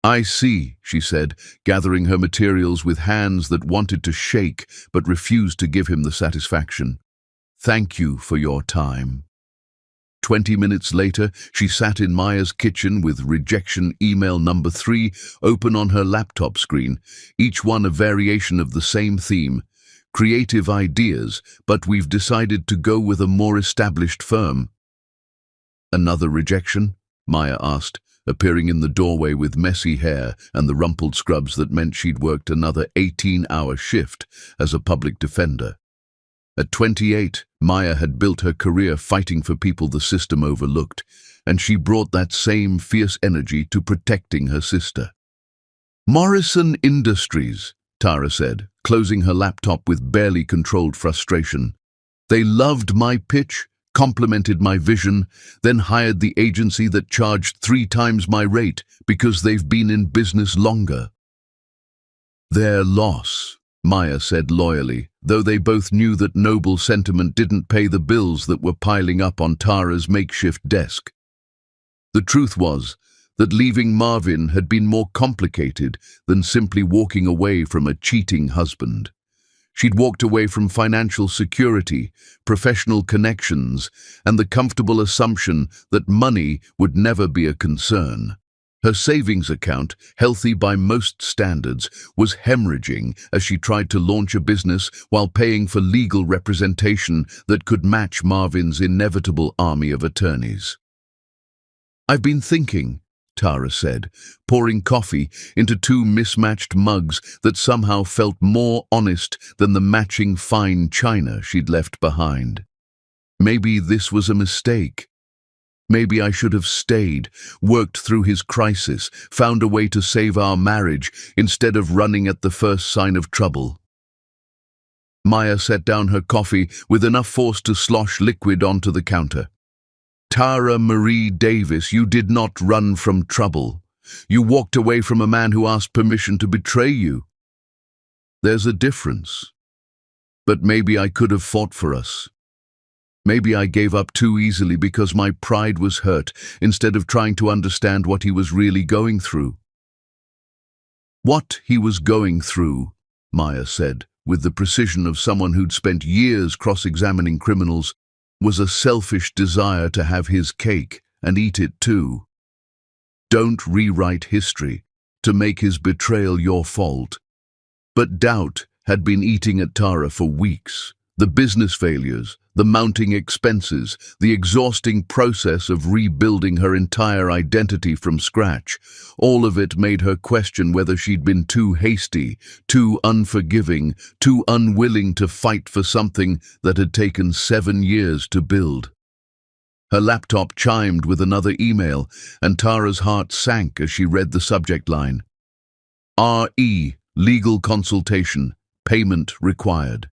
"I see," she said, gathering her materials with hands that wanted to shake but refused to give him the satisfaction. "Thank you for your time." 20 minutes later, she sat in Maya's kitchen with rejection email number 3 open on her laptop screen, each one a variation of the same theme. "Creative ideas, but we've decided to go with a more established firm." "Another rejection?" Maya asked, appearing in the doorway with messy hair and the rumpled scrubs that meant she'd worked another 18-hour shift as a public defender. At 28, Maya had built her career fighting for people the system overlooked, and she brought that same fierce energy to protecting her sister. "Morrison Industries," Tara said, closing her laptop with barely controlled frustration. "They loved my pitch, complimented my vision, then hired the agency that charged 3 times my rate because they've been in business longer." "Their loss," Maya said loyally, though they both knew that noble sentiment didn't pay the bills that were piling up on Tara's makeshift desk. The truth was that leaving Marvin had been more complicated than simply walking away from a cheating husband. She'd walked away from financial security, professional connections, and the comfortable assumption that money would never be a concern. Her savings account, healthy by most standards, was hemorrhaging as she tried to launch a business while paying for legal representation that could match Marvin's inevitable army of attorneys. "I've been thinking," Tara said, pouring coffee into 2 mismatched mugs that somehow felt more honest than the matching fine china she'd left behind. "Maybe this was a mistake. Maybe I should have stayed, worked through his crisis, found a way to save our marriage instead of running at the first sign of trouble." Maya set down her coffee with enough force to slosh liquid onto the counter. "Tara Marie Davis, you did not run from trouble. You walked away from a man who asked permission to betray you. There's a difference. But maybe I could have fought for us. Maybe I gave up too easily because my pride was hurt instead of trying to understand what he was really going through." "What he was going through," Maya said, with the precision of someone who'd spent years cross-examining criminals, "was a selfish desire to have his cake and eat it too. Don't rewrite history to make his betrayal your fault." But doubt had been eating at Tara for weeks, The business failures, the mounting expenses, the exhausting process of rebuilding her entire identity from scratch, all of it made her question whether she'd been too hasty, too unforgiving, too unwilling to fight for something that had taken 7 years to build. Her laptop chimed with another email, and Tara's heart sank as she read the subject line. RE, legal consultation, payment required.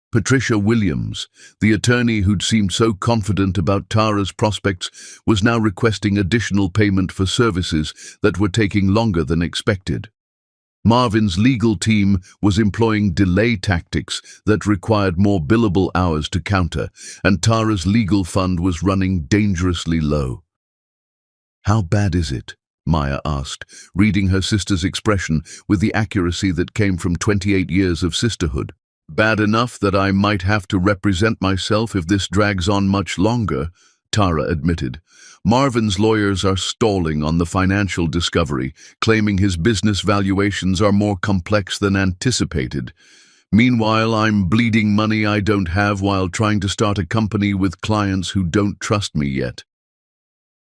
Patricia Williams, the attorney who'd seemed so confident about Tara's prospects, was now requesting additional payment for services that were taking longer than expected. Marvin's legal team was employing delay tactics that required more billable hours to counter, and Tara's legal fund was running dangerously low. "How bad is it?" Maya asked, reading her sister's expression with the accuracy that came from 28 years of sisterhood. "Bad enough that I might have to represent myself if this drags on much longer," Tara admitted. "Marvin's lawyers are stalling on the financial discovery, claiming his business valuations are more complex than anticipated. Meanwhile, I'm bleeding money I don't have while trying to start a company with clients who don't trust me yet.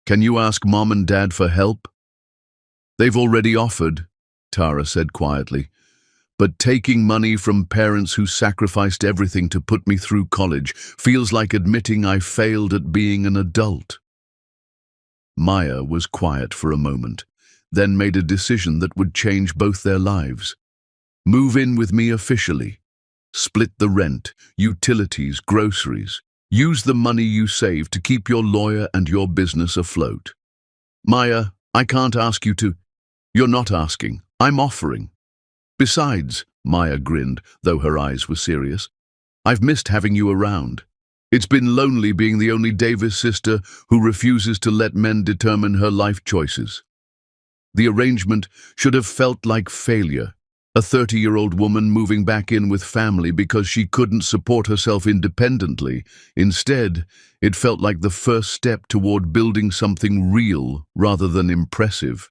Can you ask Mom and Dad for help?" "They've already offered," Tara said quietly. "But taking money from parents who sacrificed everything to put me through college feels like admitting I failed at being an adult." Maya was quiet for a moment, then made a decision that would change both their lives. "Move in with me officially. Split the rent, utilities, groceries. Use the money you save to keep your lawyer and your business afloat." "Maya, I can't ask you to—" "You're not asking. I'm offering. Besides," Maya grinned, though her eyes were serious, "I've missed having you around. It's been lonely being the only Davis sister who refuses to let men determine her life choices." The arrangement should have felt like failure, a 30-year-old woman moving back in with family because she couldn't support herself independently. Instead, it felt like the first step toward building something real rather than impressive.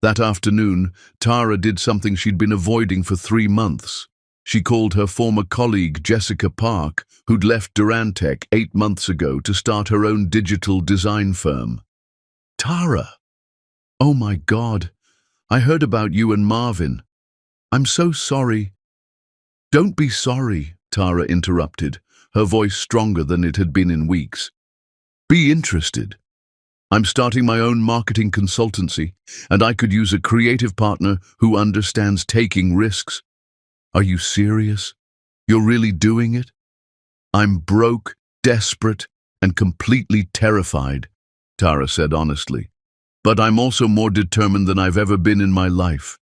That afternoon, Tara did something she'd been avoiding for 3 months. She called her former colleague, Jessica Park, who'd left Durantech 8 months ago to start her own digital design firm. "Tara, oh my God, I heard about you and Marvin. I'm so sorry." "Don't be sorry," Tara interrupted, her voice stronger than it had been in weeks. "Be interested. I'm starting my own marketing consultancy, and I could use a creative partner who understands taking risks." "Are you serious? You're really doing it?" "I'm broke, desperate, and completely terrified," Tara said honestly. "But I'm also more determined than I've ever been in my life.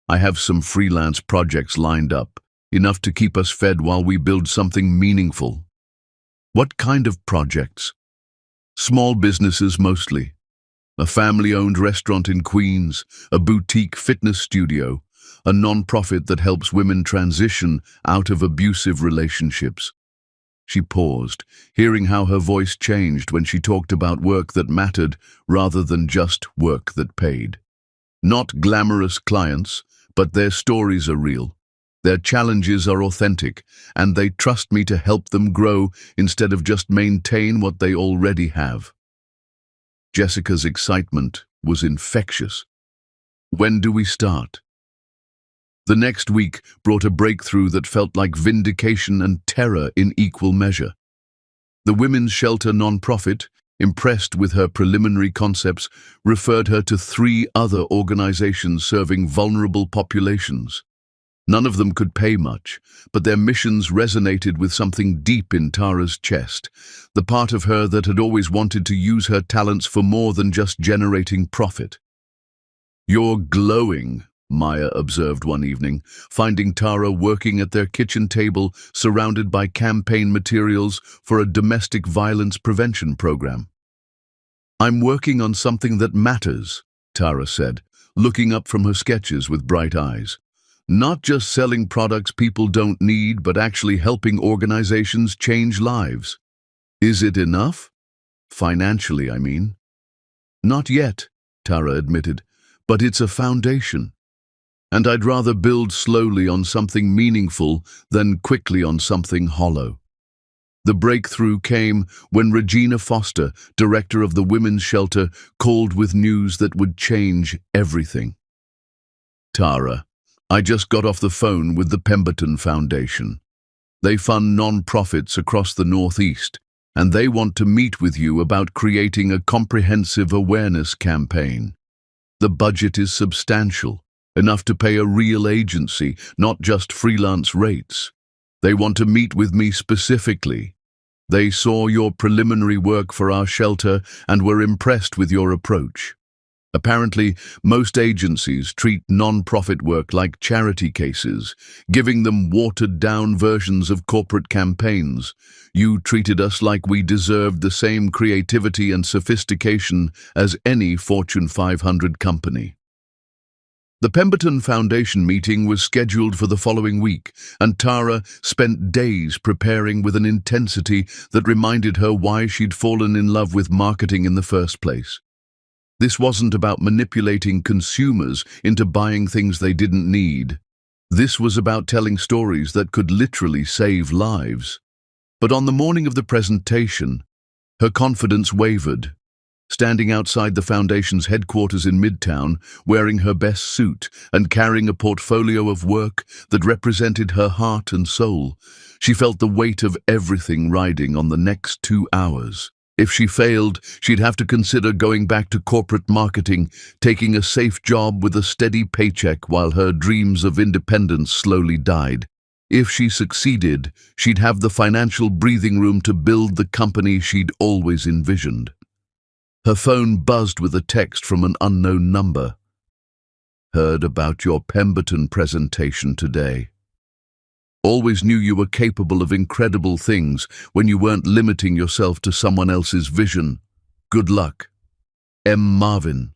I have some freelance projects lined up, enough to keep us fed while we build something meaningful." "What kind of projects?" "Small businesses mostly. A family-owned restaurant in Queens, a boutique fitness studio, a non-profit that helps women transition out of abusive relationships." She paused, hearing how her voice changed when she talked about work that mattered rather than just work that paid. Not glamorous clients, but their stories are real. Their challenges are authentic, and they trust me to help them grow instead of just maintain what they already have. Jessica's excitement was infectious. "When do we start?" The next week brought a breakthrough that felt like vindication and terror in equal measure. The women's shelter nonprofit, impressed with her preliminary concepts, referred her to 3 other organizations serving vulnerable populations. None of them could pay much, but their missions resonated with something deep in Tara's chest, the part of her that had always wanted to use her talents for more than just generating profit. "You're glowing," Maya observed one evening, finding Tara working at their kitchen table surrounded by campaign materials for a domestic violence prevention program. "I'm working on something that matters," Tara said, looking up from her sketches with bright eyes. "Not just selling products people don't need, but actually helping organizations change lives." "Is it enough? Financially, I mean." "Not yet," Tara admitted, "but it's a foundation." And I'd rather build slowly on something meaningful than quickly on something hollow. The breakthrough came when Regina Foster, director of the women's shelter, called with news that would change everything. Tara, I just got off the phone with the Pemberton Foundation. They fund non-profits across the Northeast, and they want to meet with you about creating a comprehensive awareness campaign. The budget is substantial, enough to pay a real agency, not just freelance rates. They want to meet with me specifically. They saw your preliminary work for our shelter and were impressed with your approach. Apparently, most agencies treat non-profit work like charity cases, giving them watered-down versions of corporate campaigns. You treated us like we deserved the same creativity and sophistication as any Fortune 500 company. The Pemberton Foundation meeting was scheduled for the following week, and Tara spent days preparing with an intensity that reminded her why she'd fallen in love with marketing in the first place. This wasn't about manipulating consumers into buying things they didn't need. This was about telling stories that could literally save lives. But on the morning of the presentation, her confidence wavered. Standing outside the foundation's headquarters in Midtown, wearing her best suit and carrying a portfolio of work that represented her heart and soul, she felt the weight of everything riding on the next 2 hours. If she failed, she'd have to consider going back to corporate marketing, taking a safe job with a steady paycheck while her dreams of independence slowly died. If she succeeded, she'd have the financial breathing room to build the company she'd always envisioned. Her phone buzzed with a text from an unknown number. Heard about your Pemberton presentation today. Always knew you were capable of incredible things when you weren't limiting yourself to someone else's vision. Good luck. M. Marvin.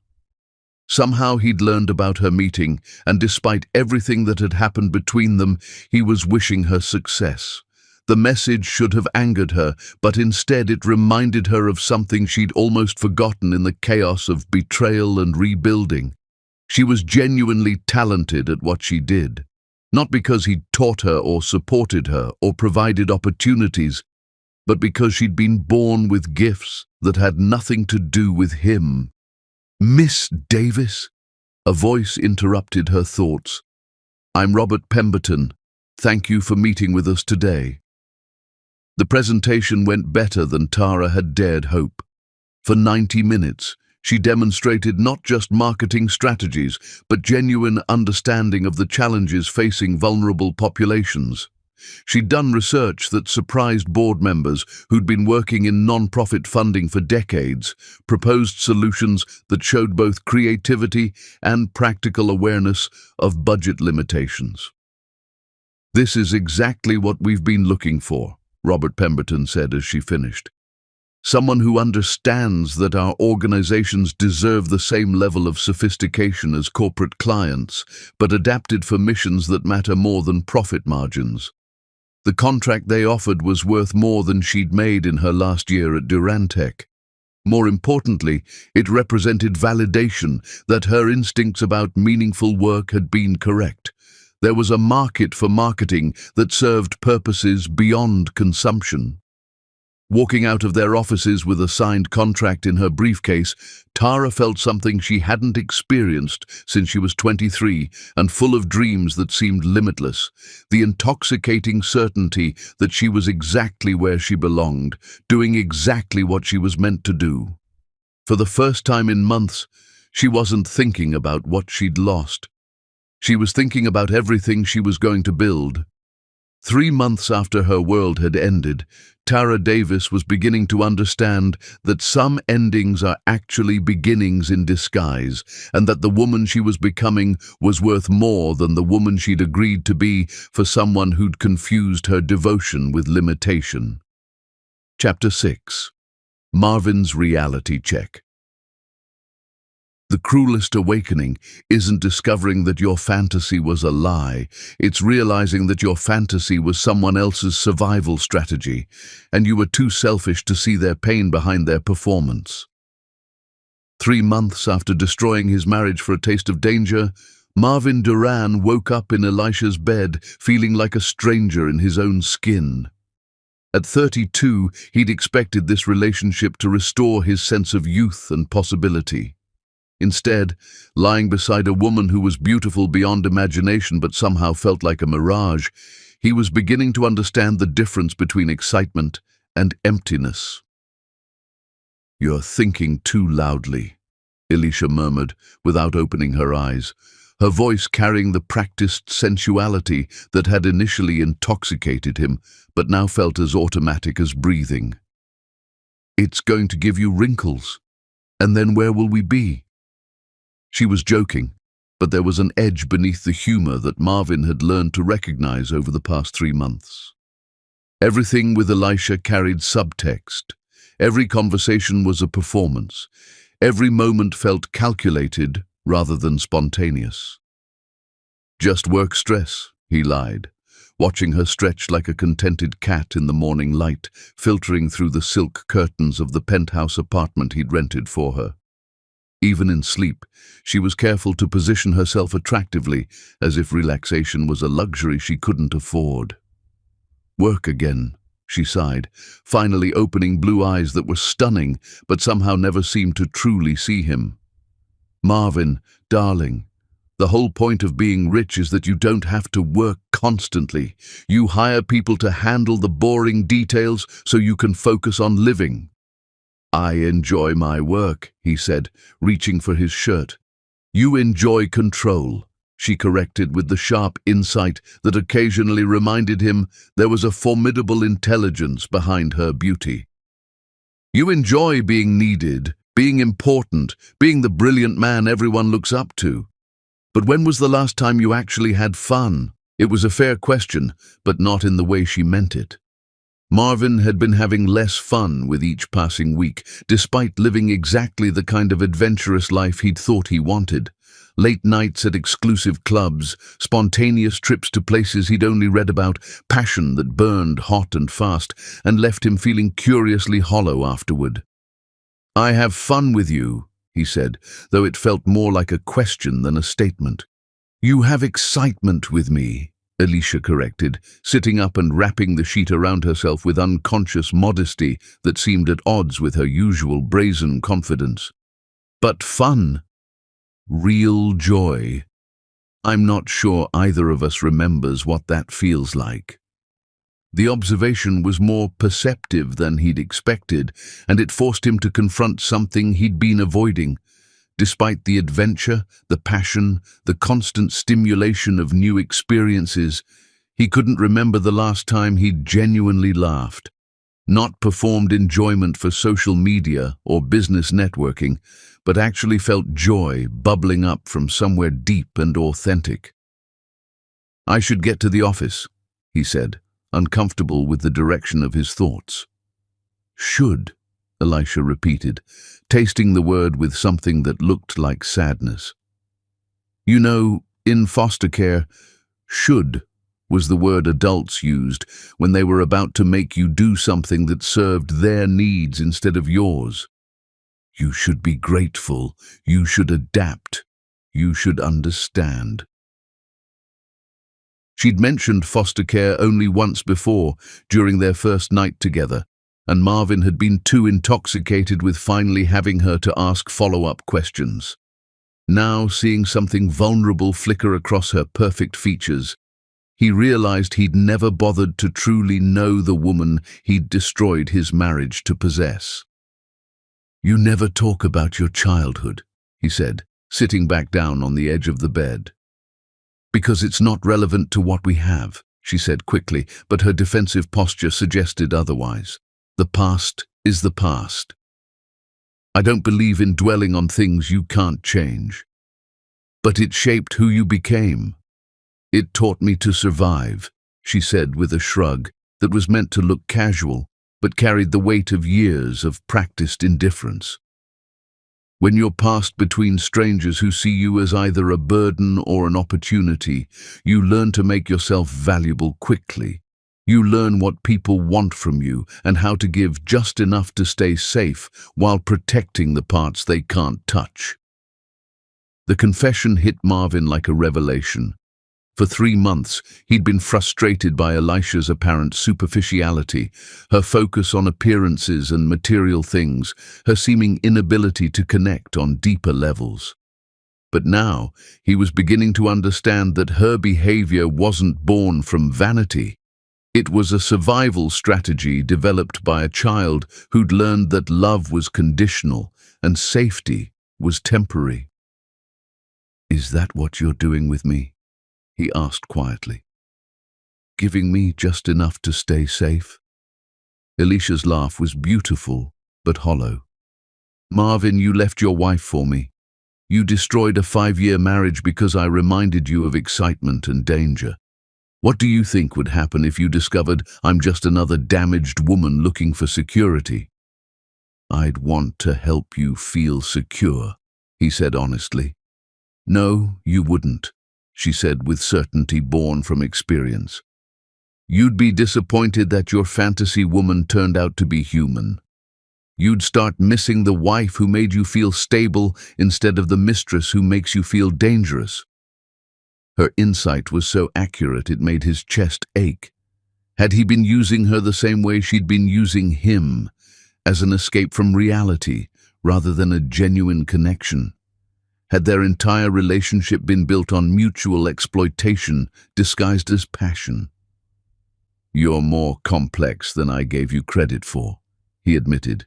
Somehow he'd learned about her meeting, and despite everything that had happened between them, he was wishing her success. The message should have angered her, but instead it reminded her of something she'd almost forgotten in the chaos of betrayal and rebuilding. She was genuinely talented at what she did, not because he'd taught her or supported her or provided opportunities, but because she'd been born with gifts that had nothing to do with him. Miss Davis? A voice interrupted her thoughts. I'm Robert Pemberton. Thank you for meeting with us today. The presentation went better than Tara had dared hope. For 90 minutes, she demonstrated not just marketing strategies, but genuine understanding of the challenges facing vulnerable populations. She'd done research that surprised board members who'd been working in non-profit funding for decades, proposed solutions that showed both creativity and practical awareness of budget limitations. This is exactly what we've been looking for, Robert Pemberton said as she finished. Someone who understands that our organizations deserve the same level of sophistication as corporate clients, but adapted for missions that matter more than profit margins. The contract they offered was worth more than she'd made in her last year at Durantech. More importantly, it represented validation that her instincts about meaningful work had been correct. There was a market for marketing that served purposes beyond consumption. Walking out of their offices with a signed contract in her briefcase, Tara felt something she hadn't experienced since she was 23 and full of dreams that seemed limitless. The intoxicating certainty that she was exactly where she belonged, doing exactly what she was meant to do. For the first time in months, she wasn't thinking about what she'd lost. She was thinking about everything she was going to build. 3 months after her world had ended, Tara Davis was beginning to understand that some endings are actually beginnings in disguise, and that the woman she was becoming was worth more than the woman she'd agreed to be for someone who'd confused her devotion with limitation. Chapter 6. Marvin's Reality Check. The cruelest awakening isn't discovering that your fantasy was a lie. It's realizing that your fantasy was someone else's survival strategy, and you were too selfish to see their pain behind their performance. 3 months after destroying his marriage for a taste of danger, Marvin Duran woke up in Elisha's bed, feeling like a stranger in his own skin. At 32, he'd expected this relationship to restore his sense of youth and possibility. Instead, lying beside a woman who was beautiful beyond imagination but somehow felt like a mirage, he was beginning to understand the difference between excitement and emptiness. "You're thinking too loudly," Elisha murmured, without opening her eyes, her voice carrying the practiced sensuality that had initially intoxicated him, but now felt as automatic as breathing. "It's going to give you wrinkles. And then where will we be?" She was joking, but there was an edge beneath the humor that Marvin had learned to recognize over the past 3 months. Everything with Elisha carried subtext. Every conversation was a performance. Every moment felt calculated rather than spontaneous. "Just work stress," he lied, watching her stretch like a contented cat in the morning light, filtering through the silk curtains of the penthouse apartment he'd rented for her. Even in sleep, she was careful to position herself attractively, as if relaxation was a luxury she couldn't afford. "Work again," she sighed, finally opening blue eyes that were stunning, but somehow never seemed to truly see him. "Marvin, darling, the whole point of being rich is that you don't have to work constantly. You hire people to handle the boring details so you can focus on living." "I enjoy my work," he said, reaching for his shirt. "You enjoy control," she corrected with the sharp insight that occasionally reminded him there was a formidable intelligence behind her beauty. "You enjoy being needed, being important, being the brilliant man everyone looks up to. But when was the last time you actually had fun?" It was a fair question, but not in the way she meant it. Marvin had been having less fun with each passing week, despite living exactly the kind of adventurous life he'd thought he wanted. Late nights at exclusive clubs, spontaneous trips to places he'd only read about, passion that burned hot and fast and left him feeling curiously hollow afterward. "I have fun with you," he said, though it felt more like a question than a statement. "You have excitement with me," Elisha corrected, sitting up and wrapping the sheet around herself with unconscious modesty that seemed at odds with her usual brazen confidence. "But fun. Real joy. I'm not sure either of us remembers what that feels like." The observation was more perceptive than he'd expected, and it forced him to confront something he'd been avoiding. Despite the adventure, the passion, the constant stimulation of new experiences, he couldn't remember the last time he'd genuinely laughed. Not performed enjoyment for social media or business networking, but actually felt joy bubbling up from somewhere deep and authentic. "I should get to the office," he said, uncomfortable with the direction of his thoughts. "Should," Elisha repeated, tasting the word with something that looked like sadness. "You know, in foster care, should was the word adults used when they were about to make you do something that served their needs instead of yours. You should be grateful, you should adapt, you should understand." She'd mentioned foster care only once before, during their first night together, and Marvin had been too intoxicated with finally having her to ask follow-up questions. Now, seeing something vulnerable flicker across her perfect features, he realized he'd never bothered to truly know the woman he'd destroyed his marriage to possess. "You never talk about your childhood," he said, sitting back down on the edge of the bed. "Because it's not relevant to what we have," she said quickly, but her defensive posture suggested otherwise. "The past is the past. I don't believe in dwelling on things you can't change. But it shaped who you became. It taught me to survive," she said with a shrug that was meant to look casual, but carried the weight of years of practiced indifference. "When you're passed between strangers who see you as either a burden or an opportunity, you learn to make yourself valuable quickly. You learn what people want from you and how to give just enough to stay safe while protecting the parts they can't touch." The confession hit Marvin like a revelation. For 3 months, he'd been frustrated by Elisha's apparent superficiality, her focus on appearances and material things, her seeming inability to connect on deeper levels. But now, he was beginning to understand that her behavior wasn't born from vanity. It was a survival strategy developed by a child who'd learned that love was conditional and safety was temporary. "Is that what you're doing with me?" he asked quietly. "Giving me just enough to stay safe?" Elisha's laugh was beautiful, but hollow. "Marvin, you left your wife for me. You destroyed a 5-year marriage because I reminded you of excitement and danger. What do you think would happen if you discovered I'm just another damaged woman looking for security?" "I'd want to help you feel secure," he said honestly. "No, you wouldn't," she said with certainty born from experience. "You'd be disappointed that your fantasy woman turned out to be human. You'd start missing the wife who made you feel stable instead of the mistress who makes you feel dangerous." Her insight was so accurate it made his chest ache. Had he been using her the same way she'd been using him, as an escape from reality rather than a genuine connection? Had their entire relationship been built on mutual exploitation disguised as passion? "You're more complex than I gave you credit for," he admitted.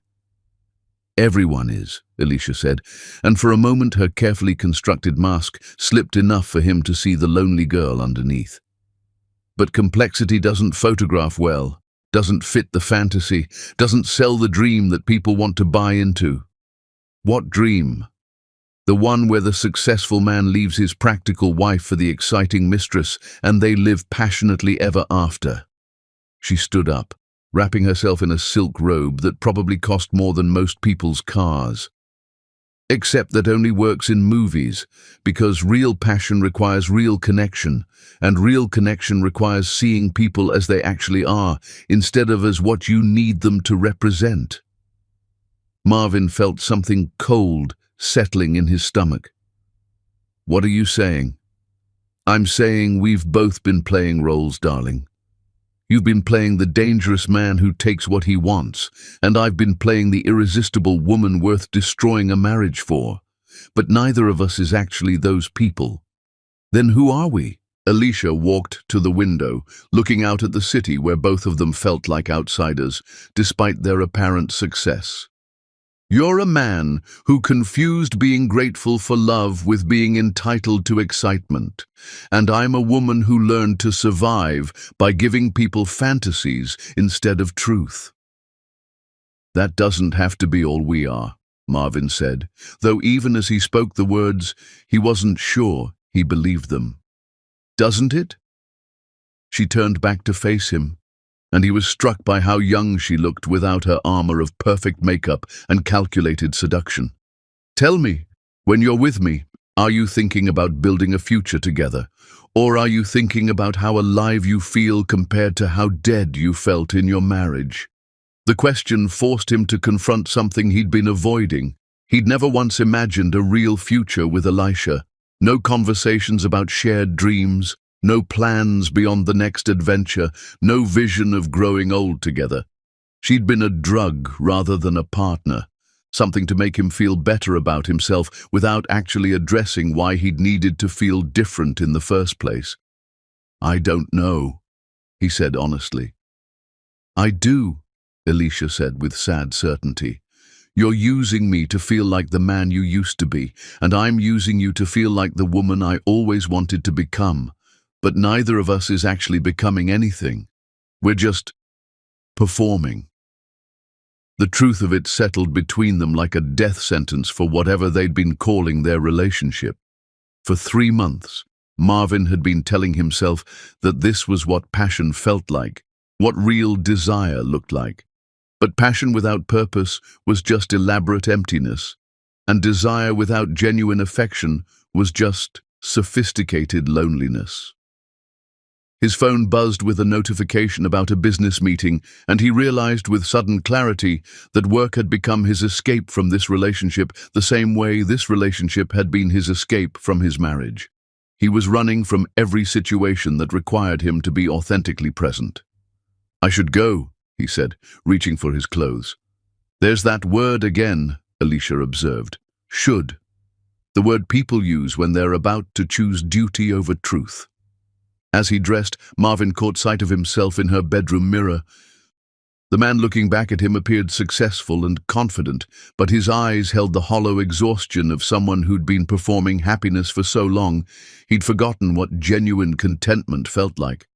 "Everyone is," Elisha said, and for a moment her carefully constructed mask slipped enough for him to see the lonely girl underneath. "But complexity doesn't photograph well, doesn't fit the fantasy, doesn't sell the dream that people want to buy into." "What dream?" "The one where the successful man leaves his practical wife for the exciting mistress and they live passionately ever after." She stood up, wrapping herself in a silk robe that probably cost more than most people's cars. "Except that only works in movies, because real passion requires real connection, and real connection requires seeing people as they actually are, instead of as what you need them to represent." Marvin felt something cold settling in his stomach. "What are you saying?" "I'm saying we've both been playing roles, darling. You've been playing the dangerous man who takes what he wants, and I've been playing the irresistible woman worth destroying a marriage for. But neither of us is actually those people." "Then who are we?" Elisha walked to the window, looking out at the city where both of them felt like outsiders, despite their apparent success. "You're a man who confused being grateful for love with being entitled to excitement. And I'm a woman who learned to survive by giving people fantasies instead of truth." "That doesn't have to be all we are," Marvin said, though even as he spoke the words, he wasn't sure he believed them. "Doesn't it?" She turned back to face him, and he was struck by how young she looked without her armor of perfect makeup and calculated seduction. "Tell me, when you're with me, are you thinking about building a future together? Or are you thinking about how alive you feel compared to how dead you felt in your marriage?" The question forced him to confront something he'd been avoiding. He'd never once imagined a real future with Elisha. No conversations about shared dreams, no plans beyond the next adventure, no vision of growing old together. She'd been a drug rather than a partner, something to make him feel better about himself without actually addressing why he'd needed to feel different in the first place. "I don't know," he said honestly. "I do," Elisha said with sad certainty. "You're using me to feel like the man you used to be, and I'm using you to feel like the woman I always wanted to become. But neither of us is actually becoming anything. We're just performing." The truth of it settled between them like a death sentence for whatever they'd been calling their relationship. For 3 months, Marvin had been telling himself that this was what passion felt like, what real desire looked like. But passion without purpose was just elaborate emptiness, and desire without genuine affection was just sophisticated loneliness. His phone buzzed with a notification about a business meeting, and he realized with sudden clarity that work had become his escape from this relationship the same way this relationship had been his escape from his marriage. He was running from every situation that required him to be authentically present. "I should go," he said, reaching for his clothes. "There's that word again," Alicia observed. "Should." The word people use when they're about to choose duty over truth. As he dressed, Marvin caught sight of himself in her bedroom mirror. The man looking back at him appeared successful and confident, but his eyes held the hollow exhaustion of someone who'd been performing happiness for so long, he'd forgotten what genuine contentment felt like.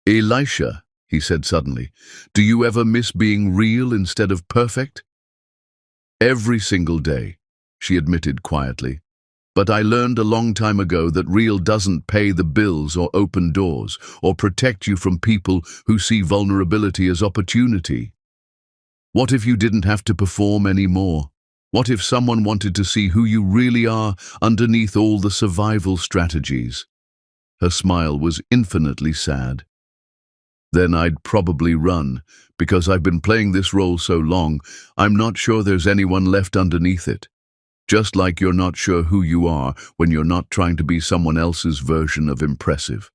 "Elisha," he said suddenly, "do you ever miss being real instead of perfect?" "Every single day," she admitted quietly. "But I learned a long time ago that real doesn't pay the bills or open doors or protect you from people who see vulnerability as opportunity. What if you didn't have to perform anymore? What if someone wanted to see who you really are underneath all the survival strategies?" Her smile was infinitely sad. "Then I'd probably run, because I've been playing this role so long, I'm not sure there's anyone left underneath it. Just like you're not sure who you are when you're not trying to be someone else's version of impressive."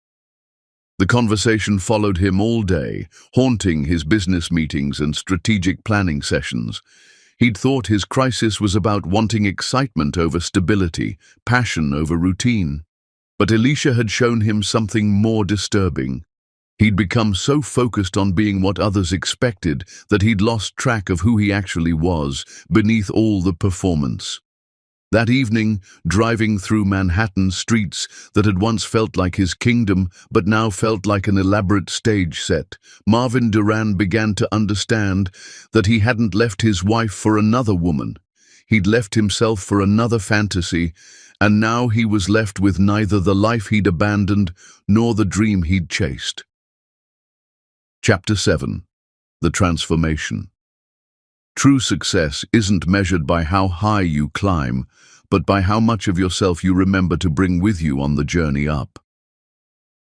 The conversation followed him all day, haunting his business meetings and strategic planning sessions. He'd thought his crisis was about wanting excitement over stability, passion over routine. But Alicia had shown him something more disturbing. He'd become so focused on being what others expected that he'd lost track of who he actually was beneath all the performance. That evening, driving through Manhattan streets that had once felt like his kingdom but now felt like an elaborate stage set, Marvin Duran began to understand that he hadn't left his wife for another woman. He'd left himself for another fantasy, and now he was left with neither the life he'd abandoned nor the dream he'd chased. Chapter 7. The Transformation. True success isn't measured by how high you climb, but by how much of yourself you remember to bring with you on the journey up.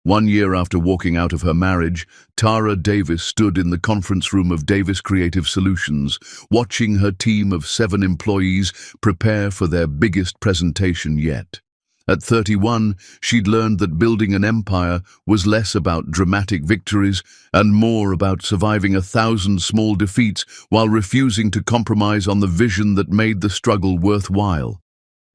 1 year after walking out of her marriage, Tara Davis stood in the conference room of Davis Creative Solutions, watching her team of 7 employees prepare for their biggest presentation yet. At 31, she'd learned that building an empire was less about dramatic victories and more about surviving 1,000 small defeats while refusing to compromise on the vision that made the struggle worthwhile.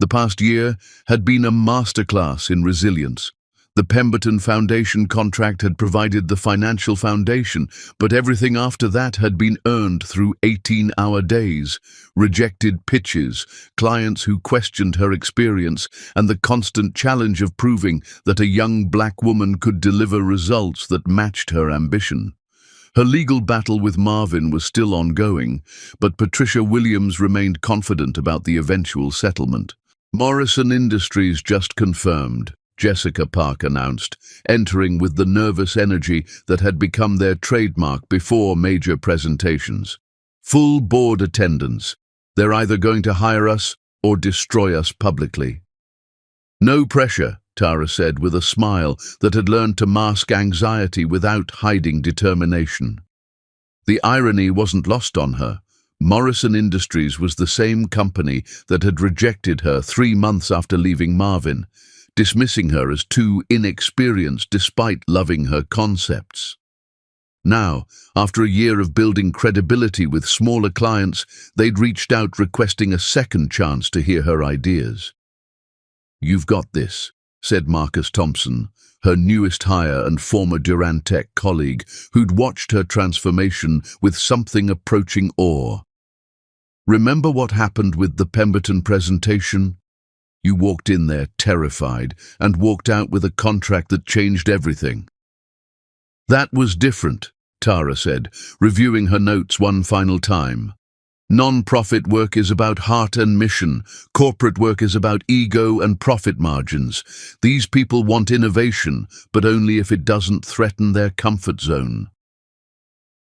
The past year had been a masterclass in resilience. The Pemberton Foundation contract had provided the financial foundation, but everything after that had been earned through 18-hour days, rejected pitches, clients who questioned her experience, and the constant challenge of proving that a young black woman could deliver results that matched her ambition. Her legal battle with Marvin was still ongoing, but Patricia Williams remained confident about the eventual settlement. "Morrison Industries just confirmed," Jessica Park announced, entering with the nervous energy that had become their trademark before major presentations. "Full board attendance. They're either going to hire us or destroy us publicly." "No pressure," Tara said with a smile that had learned to mask anxiety without hiding determination. The irony wasn't lost on her. Morrison Industries was the same company that had rejected her 3 months after leaving Marvin, dismissing her as too inexperienced despite loving her concepts. Now, after a year of building credibility with smaller clients, they'd reached out requesting a second chance to hear her ideas. "You've got this," said Marcus Thompson, her newest hire and former Durantech colleague, who'd watched her transformation with something approaching awe. "Remember what happened with the Pemberton presentation? You walked in there terrified and walked out with a contract that changed everything." "That was different," Tara said, reviewing her notes one final time. "Non-profit work is about heart and mission. Corporate work is about ego and profit margins. These people want innovation, but only if it doesn't threaten their comfort zone."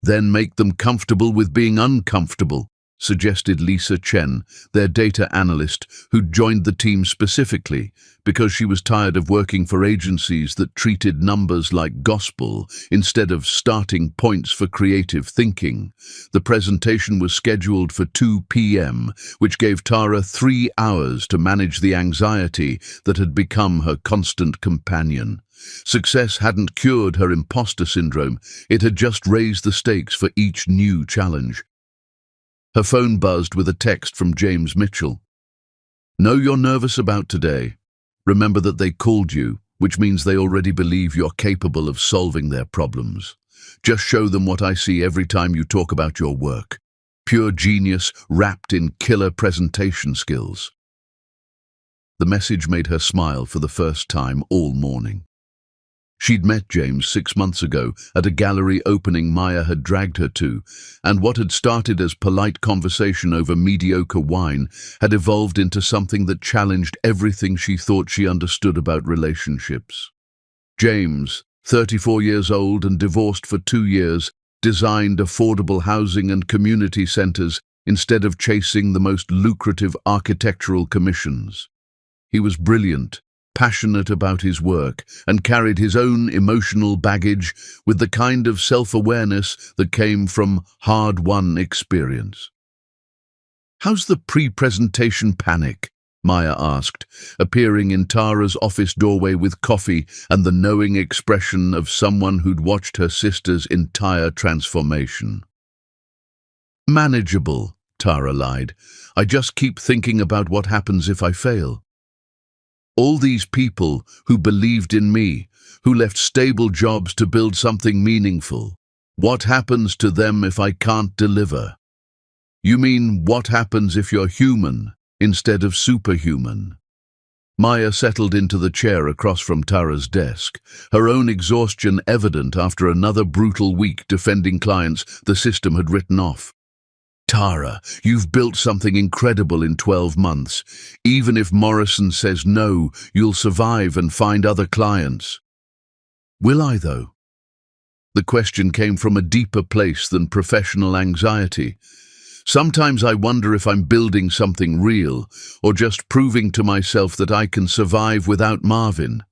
"Then make them comfortable with being uncomfortable," suggested Lisa Chen, their data analyst, who'd joined the team specifically because she was tired of working for agencies that treated numbers like gospel instead of starting points for creative thinking. The presentation was scheduled for 2 p.m., which gave Tara 3 hours to manage the anxiety that had become her constant companion. Success hadn't cured her imposter syndrome, it had just raised the stakes for each new challenge. Her phone buzzed with a text from James Mitchell. "Know you're nervous about today. Remember that they called you, which means they already believe you're capable of solving their problems. Just show them what I see every time you talk about your work. Pure genius wrapped in killer presentation skills." The message made her smile for the first time all morning. She'd met James 6 months ago at a gallery opening Maya had dragged her to, and what had started as polite conversation over mediocre wine had evolved into something that challenged everything she thought she understood about relationships. James, 34 years old and divorced for 2 years, designed affordable housing and community centers instead of chasing the most lucrative architectural commissions. He was brilliant, passionate about his work, and carried his own emotional baggage with the kind of self-awareness that came from hard-won experience. "How's the pre-presentation panic?" Maya asked, appearing in Tara's office doorway with coffee and the knowing expression of someone who'd watched her sister's entire transformation. "Manageable," Tara lied. "I just keep thinking about what happens if I fail. All these people who believed in me, who left stable jobs to build something meaningful. What happens to them if I can't deliver?" "You mean what happens if you're human instead of superhuman?" Maya settled into the chair across from Tara's desk, her own exhaustion evident after another brutal week defending clients the system had written off. "Tara, you've built something incredible in 12 months. Even if Morrison says no, you'll survive and find other clients." "Will I, though?" The question came from a deeper place than professional anxiety. "Sometimes I wonder if I'm building something real, or just proving to myself that I can survive without Marvin.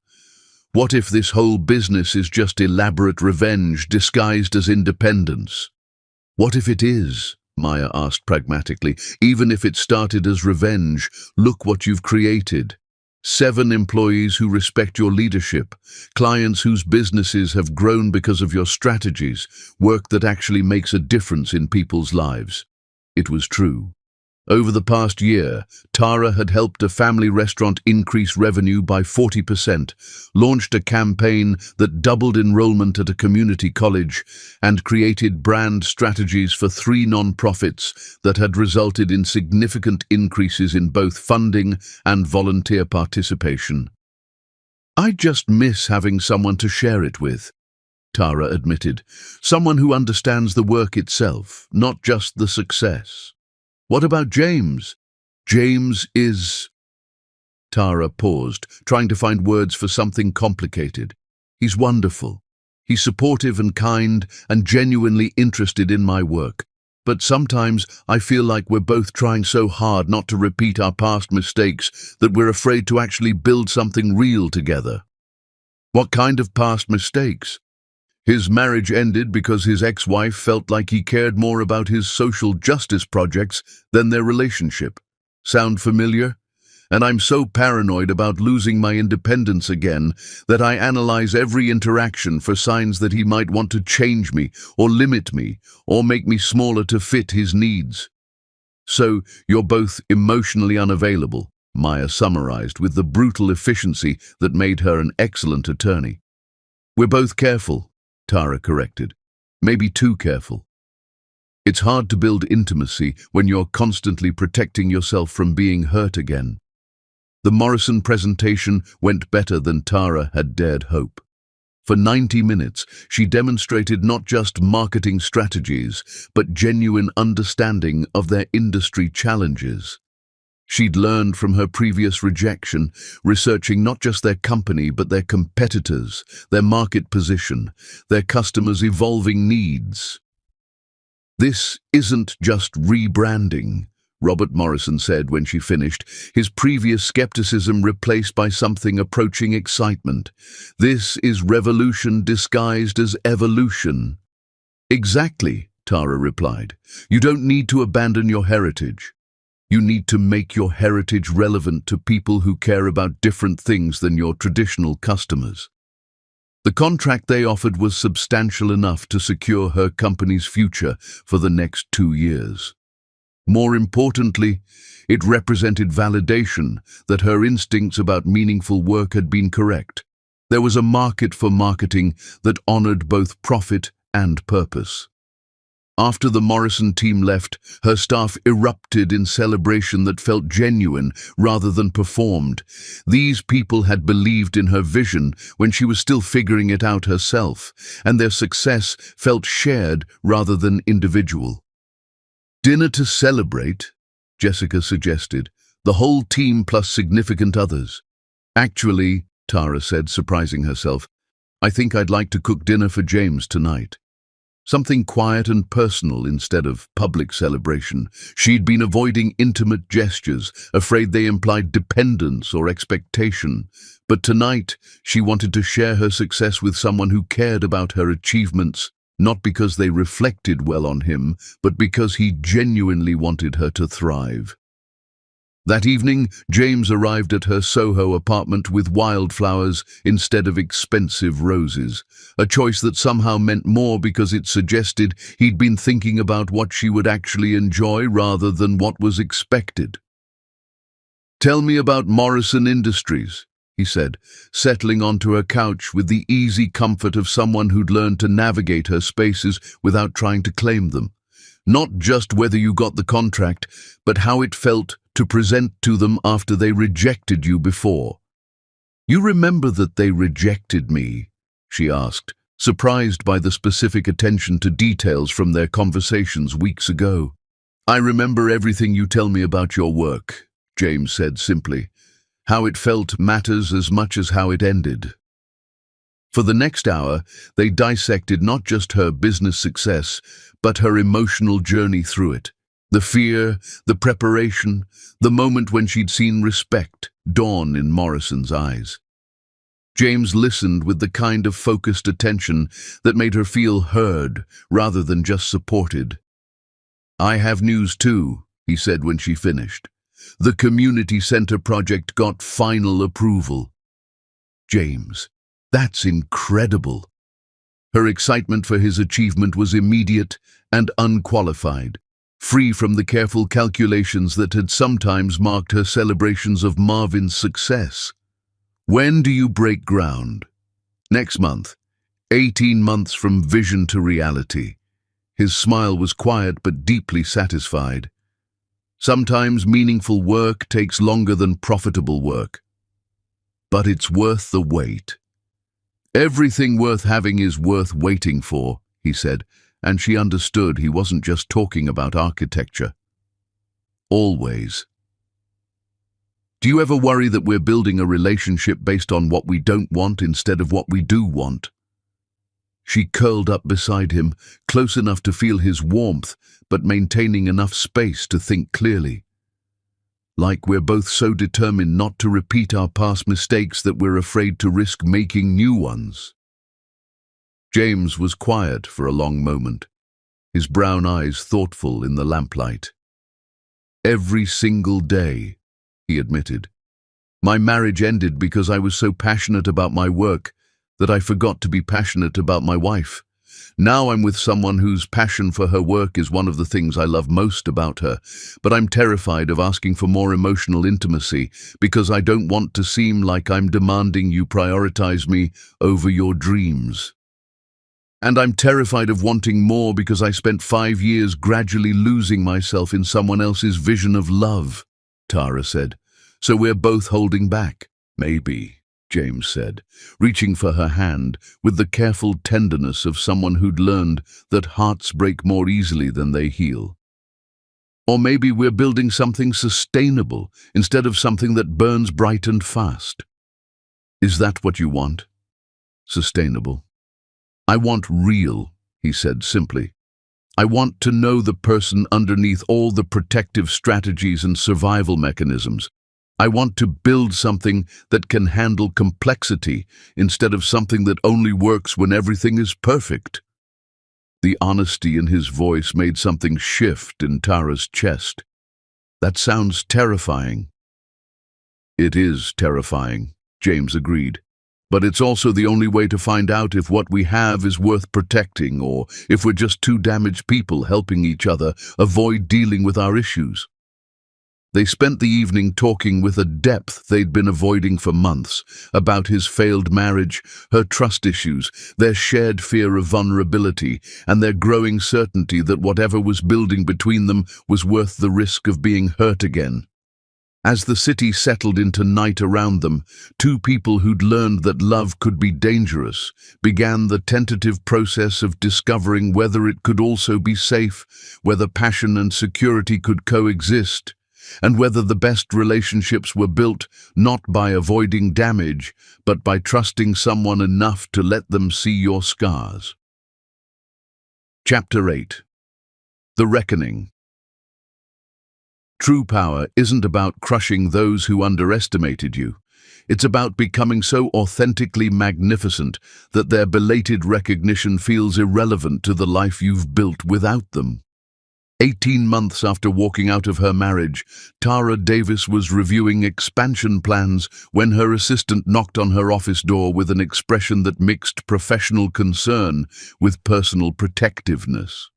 What if this whole business is just elaborate revenge disguised as independence?" "What if it is?" Maya asked pragmatically. "Even if it started as revenge, look what you've created. 7 employees who respect your leadership, clients whose businesses have grown because of your strategies, work that actually makes a difference in people's lives." It was true. Over the past year, Tara had helped a family restaurant increase revenue by 40%, launched a campaign that doubled enrollment at a community college, and created brand strategies for 3 nonprofits that had resulted in significant increases in both funding and volunteer participation. "I just miss having someone to share it with," Tara admitted. "Someone who understands the work itself, not just the success." "What about James?" "James is—" Tara paused, trying to find words for something complicated. "He's wonderful. He's supportive and kind and genuinely interested in my work. But sometimes I feel like we're both trying so hard not to repeat our past mistakes that we're afraid to actually build something real together." "What kind of past mistakes?" "His marriage ended because his ex-wife felt like he cared more about his social justice projects than their relationship. Sound familiar? And I'm so paranoid about losing my independence again that I analyze every interaction for signs that he might want to change me or limit me or make me smaller to fit his needs." "So you're both emotionally unavailable," Maya summarized with the brutal efficiency that made her an excellent attorney. "We're both careful," Tara corrected. "Maybe too careful. It's hard to build intimacy when you're constantly protecting yourself from being hurt again." The Morrison presentation went better than Tara had dared hope. For 90 minutes, she demonstrated not just marketing strategies, but genuine understanding of their industry challenges. She'd learned from her previous rejection, researching not just their company but their competitors, their market position, their customers' evolving needs. "This isn't just rebranding," Robert Morrison said when she finished, his previous skepticism replaced by something approaching excitement. "This is revolution disguised as evolution." "Exactly," Tara replied. "You don't need to abandon your heritage. You need to make your heritage relevant to people who care about different things than your traditional customers." The contract they offered was substantial enough to secure her company's future for the next 2 years. More importantly, it represented validation that her instincts about meaningful work had been correct. There was a market for marketing that honored both profit and purpose. After the Morrison team left, her staff erupted in celebration that felt genuine rather than performed. These people had believed in her vision when she was still figuring it out herself, and their success felt shared rather than individual. "Dinner to celebrate," Jessica suggested. "The whole team plus significant others." "Actually," Tara said, surprising herself, "I think I'd like to cook dinner for James tonight. Something quiet and personal instead of public celebration." She'd been avoiding intimate gestures, afraid they implied dependence or expectation. But tonight, she wanted to share her success with someone who cared about her achievements, not because they reflected well on him, but because he genuinely wanted her to thrive. That evening, James arrived at her Soho apartment with wildflowers instead of expensive roses, a choice that somehow meant more because it suggested he'd been thinking about what she would actually enjoy rather than what was expected. "Tell me about Morrison Industries," he said, settling onto her couch with the easy comfort of someone who'd learned to navigate her spaces without trying to claim them. "Not just whether you got the contract, but how it felt to present to them after they rejected you before." "You remember that they rejected me?" she asked, surprised by the specific attention to details from their conversations weeks ago. "I remember everything you tell me about your work," James said simply. "How it felt matters as much as how it ended." For the next hour, they dissected not just her business success, but her emotional journey through it. The fear, the preparation, the moment when she'd seen respect dawn in Morrison's eyes. James listened with the kind of focused attention that made her feel heard rather than just supported. "I have news too," he said when she finished. "The community center project got final approval." "James, that's incredible." Her excitement for his achievement was immediate and unqualified, free from the careful calculations that had sometimes marked her celebrations of Marvin's success. "When do you break ground?" "Next month. 18 months from vision to reality." His smile was quiet but deeply satisfied. "Sometimes meaningful work takes longer than profitable work. But it's worth the wait." "Everything worth having is worth waiting for," he said, and she understood he wasn't just talking about architecture. "Always." "Do you ever worry that we're building a relationship based on what we don't want instead of what we do want?" She curled up beside him, close enough to feel his warmth, but maintaining enough space to think clearly. "Like we're both so determined not to repeat our past mistakes that we're afraid to risk making new ones." James was quiet for a long moment, his brown eyes thoughtful in the lamplight. "Every single day," he admitted. "My marriage ended because I was so passionate about my work that I forgot to be passionate about my wife. Now I'm with someone whose passion for her work is one of the things I love most about her, but I'm terrified of asking for more emotional intimacy because I don't want to seem like I'm demanding you prioritize me over your dreams. And I'm terrified of wanting more because I spent 5 years gradually losing myself in someone else's vision of love," Tara said. "So we're both holding back." "Maybe," James said, reaching for her hand with the careful tenderness of someone who'd learned that hearts break more easily than they heal. "Or maybe we're building something sustainable instead of something that burns bright and fast." "Is that what you want? Sustainable?" "I want real," he said simply. I want to know the person underneath all the protective strategies and survival mechanisms. I want to build something that can handle complexity instead of something that only works when everything is perfect. The honesty in his voice made something shift in Tara's chest. That sounds terrifying. It is terrifying, James agreed. But it's also the only way to find out if what we have is worth protecting or if we're just two damaged people helping each other avoid dealing with our issues. They spent the evening talking with a depth they'd been avoiding for months about his failed marriage, her trust issues, their shared fear of vulnerability, and their growing certainty that whatever was building between them was worth the risk of being hurt again. As the city settled into night around them, two people who'd learned that love could be dangerous began the tentative process of discovering whether it could also be safe, whether passion and security could coexist, and whether the best relationships were built not by avoiding damage, but by trusting someone enough to let them see your scars. Chapter 8. The Reckoning. True power isn't about crushing those who underestimated you. It's about becoming so authentically magnificent that their belated recognition feels irrelevant to the life you've built without them. 18 months after walking out of her marriage, Tara Davis was reviewing expansion plans when her assistant knocked on her office door with an expression that mixed professional concern with personal protectiveness.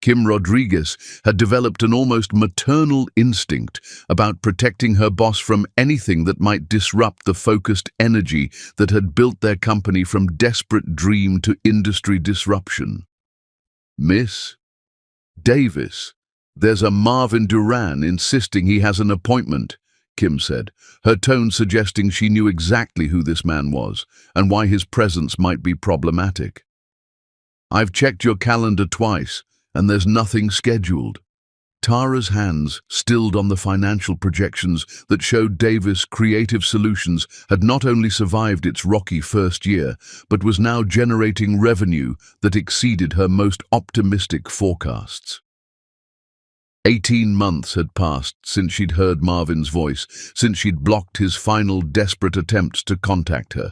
Kim Rodriguez had developed an almost maternal instinct about protecting her boss from anything that might disrupt the focused energy that had built their company from desperate dream to industry disruption. "Miss Davis, there's a Marvin Duran insisting he has an appointment," Kim said, her tone suggesting she knew exactly who this man was and why his presence might be problematic. "I've checked your calendar twice, and there's nothing scheduled." Tara's hands stilled on the financial projections that showed Davis Creative Solutions had not only survived its rocky first year, but was now generating revenue that exceeded her most optimistic forecasts. 18 months had passed since she'd heard Marvin's voice, since she'd blocked his final desperate attempts to contact her.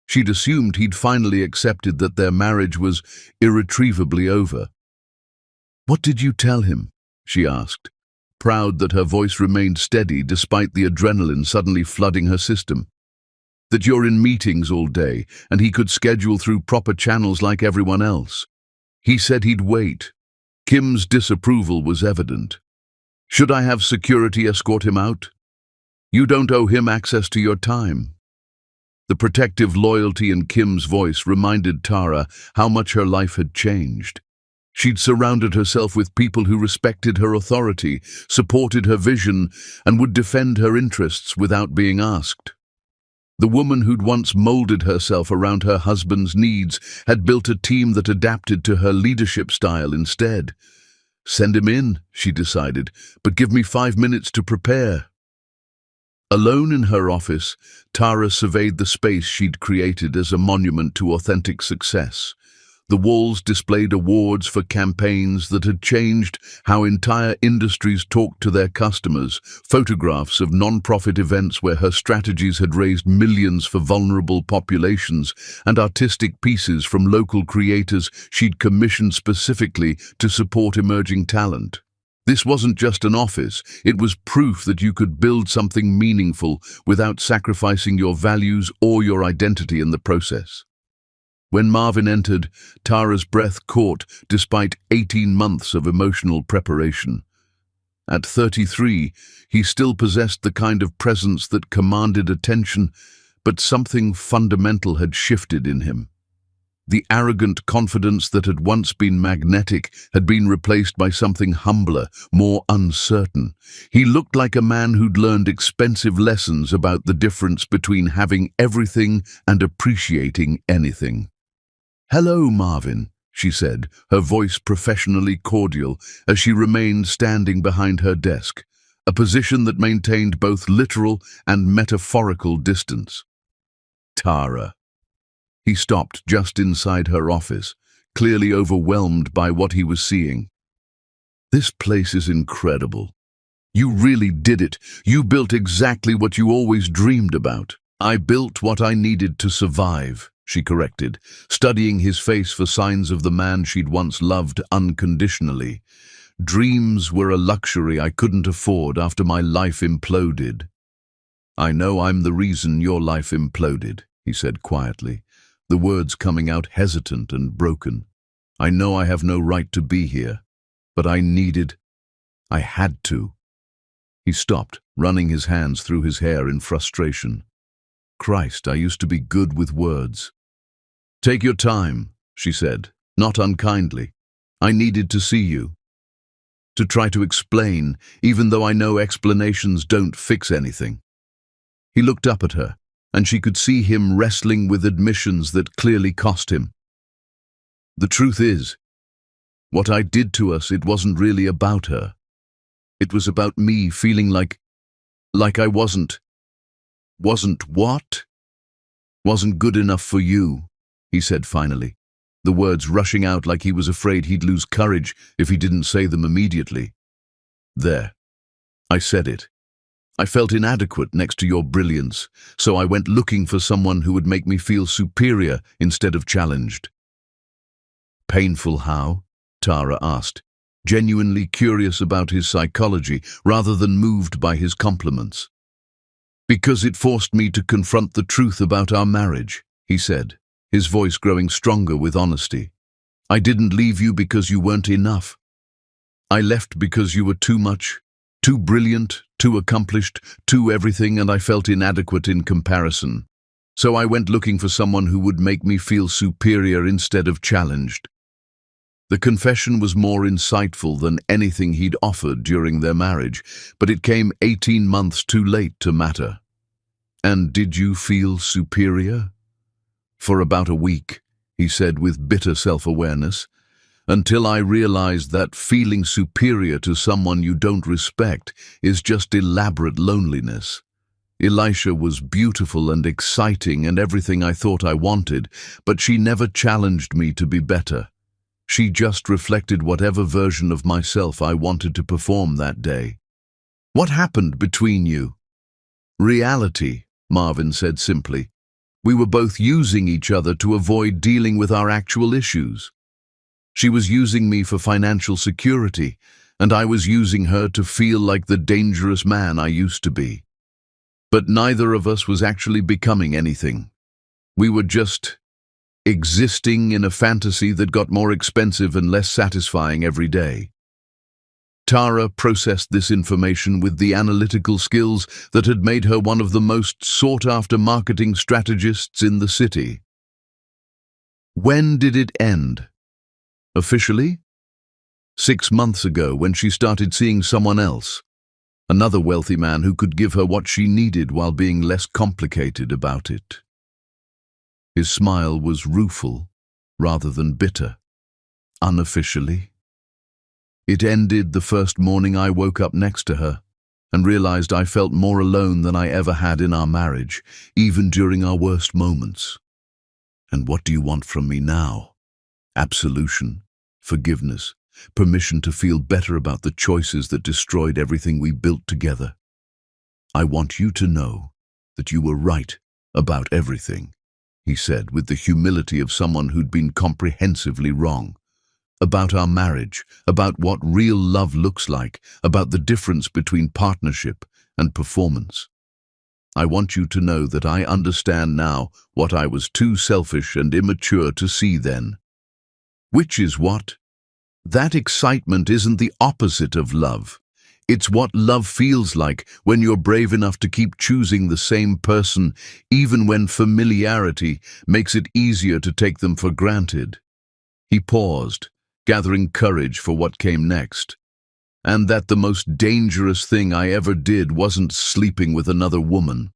She'd assumed he'd finally accepted that their marriage was irretrievably over. "What did you tell him?" she asked, proud that her voice remained steady despite the adrenaline suddenly flooding her system. "That you're in meetings all day, and he could schedule through proper channels like everyone else. He said he'd wait." Kim's disapproval was evident. "Should I have security escort him out? You don't owe him access to your time." The protective loyalty in Kim's voice reminded Tara how much her life had changed. She'd surrounded herself with people who respected her authority, supported her vision, and would defend her interests without being asked. The woman who'd once molded herself around her husband's needs had built a team that adapted to her leadership style instead. "Send him in," she decided, "but give me 5 minutes to prepare." Alone in her office, Tara surveyed the space she'd created as a monument to authentic success. The walls displayed awards for campaigns that had changed how entire industries talked to their customers, photographs of non-profit events where her strategies had raised millions for vulnerable populations, and artistic pieces from local creators she'd commissioned specifically to support emerging talent. This wasn't just an office, it was proof that you could build something meaningful without sacrificing your values or your identity in the process. When Marvin entered, Tara's breath caught despite 18 months of emotional preparation. At 33, he still possessed the kind of presence that commanded attention, but something fundamental had shifted in him. The arrogant confidence that had once been magnetic had been replaced by something humbler, more uncertain. He looked like a man who'd learned expensive lessons about the difference between having everything and appreciating anything. "Hello, Marvin," she said, her voice professionally cordial as she remained standing behind her desk, a position that maintained both literal and metaphorical distance. "Tara." He stopped just inside her office, clearly overwhelmed by what he was seeing. "This place is incredible. You really did it. You built exactly what you always dreamed about." "I built what I needed to survive," she corrected, studying his face for signs of the man she'd once loved unconditionally. "Dreams were a luxury I couldn't afford after my life imploded." "I know I'm the reason your life imploded," he said quietly, the words coming out hesitant and broken. "I know I have no right to be here, but I had to." He stopped, running his hands through his hair in frustration. "Christ, I used to be good with words." "Take your time," she said, not unkindly. "I needed to see you. To try to explain, even though I know explanations don't fix anything." He looked up at her, and she could see him wrestling with admissions that clearly cost him. "The truth is, what I did to us, it wasn't really about her. It was about me feeling like I wasn't what? Wasn't good enough for you," he said finally, the words rushing out like he was afraid he'd lose courage if he didn't say them immediately. "There. I said it. I felt inadequate next to your brilliance, so I went looking for someone who would make me feel superior instead of challenged." "Painful how?" Tara asked, genuinely curious about his psychology rather than moved by his compliments. "Because it forced me to confront the truth about our marriage," he said, his voice growing stronger with honesty. "I didn't leave you because you weren't enough. I left because you were too much, too brilliant, too accomplished, too everything, and I felt inadequate in comparison. So I went looking for someone who would make me feel superior instead of challenged." The confession was more insightful than anything he'd offered during their marriage, but it came 18 months too late to matter. "And did you feel superior?" "For about a week," he said with bitter self-awareness, "until I realized that feeling superior to someone you don't respect is just elaborate loneliness. Elisha was beautiful and exciting and everything I thought I wanted, but she never challenged me to be better. She just reflected whatever version of myself I wanted to perform that day." "What happened between you?" "Reality," Marvin said simply. "We were both using each other to avoid dealing with our actual issues. She was using me for financial security, and I was using her to feel like the dangerous man I used to be. But neither of us was actually becoming anything. We were just existing in a fantasy that got more expensive and less satisfying every day." Tara processed this information with the analytical skills that had made her one of the most sought-after marketing strategists in the city. "When did it end?" "Officially? 6 months ago, when she started seeing someone else. Another wealthy man who could give her what she needed while being less complicated about it." His smile was rueful rather than bitter. "Unofficially? It ended the first morning I woke up next to her and realized I felt more alone than I ever had in our marriage, even during our worst moments. And what do you want from me now? Absolution, forgiveness, permission to feel better about the choices that destroyed everything we built together. I want you to know that you were right about everything," he said with the humility of someone who'd been comprehensively wrong. "About our marriage, about what real love looks like, about the difference between partnership and performance. I want you to know that I understand now what I was too selfish and immature to see then." Which is what? That excitement isn't the opposite of love. It's what love feels like when you're brave enough to keep choosing the same person, even when familiarity makes it easier to take them for granted. He paused, gathering courage for what came next. "And that the most dangerous thing I ever did wasn't sleeping with another woman.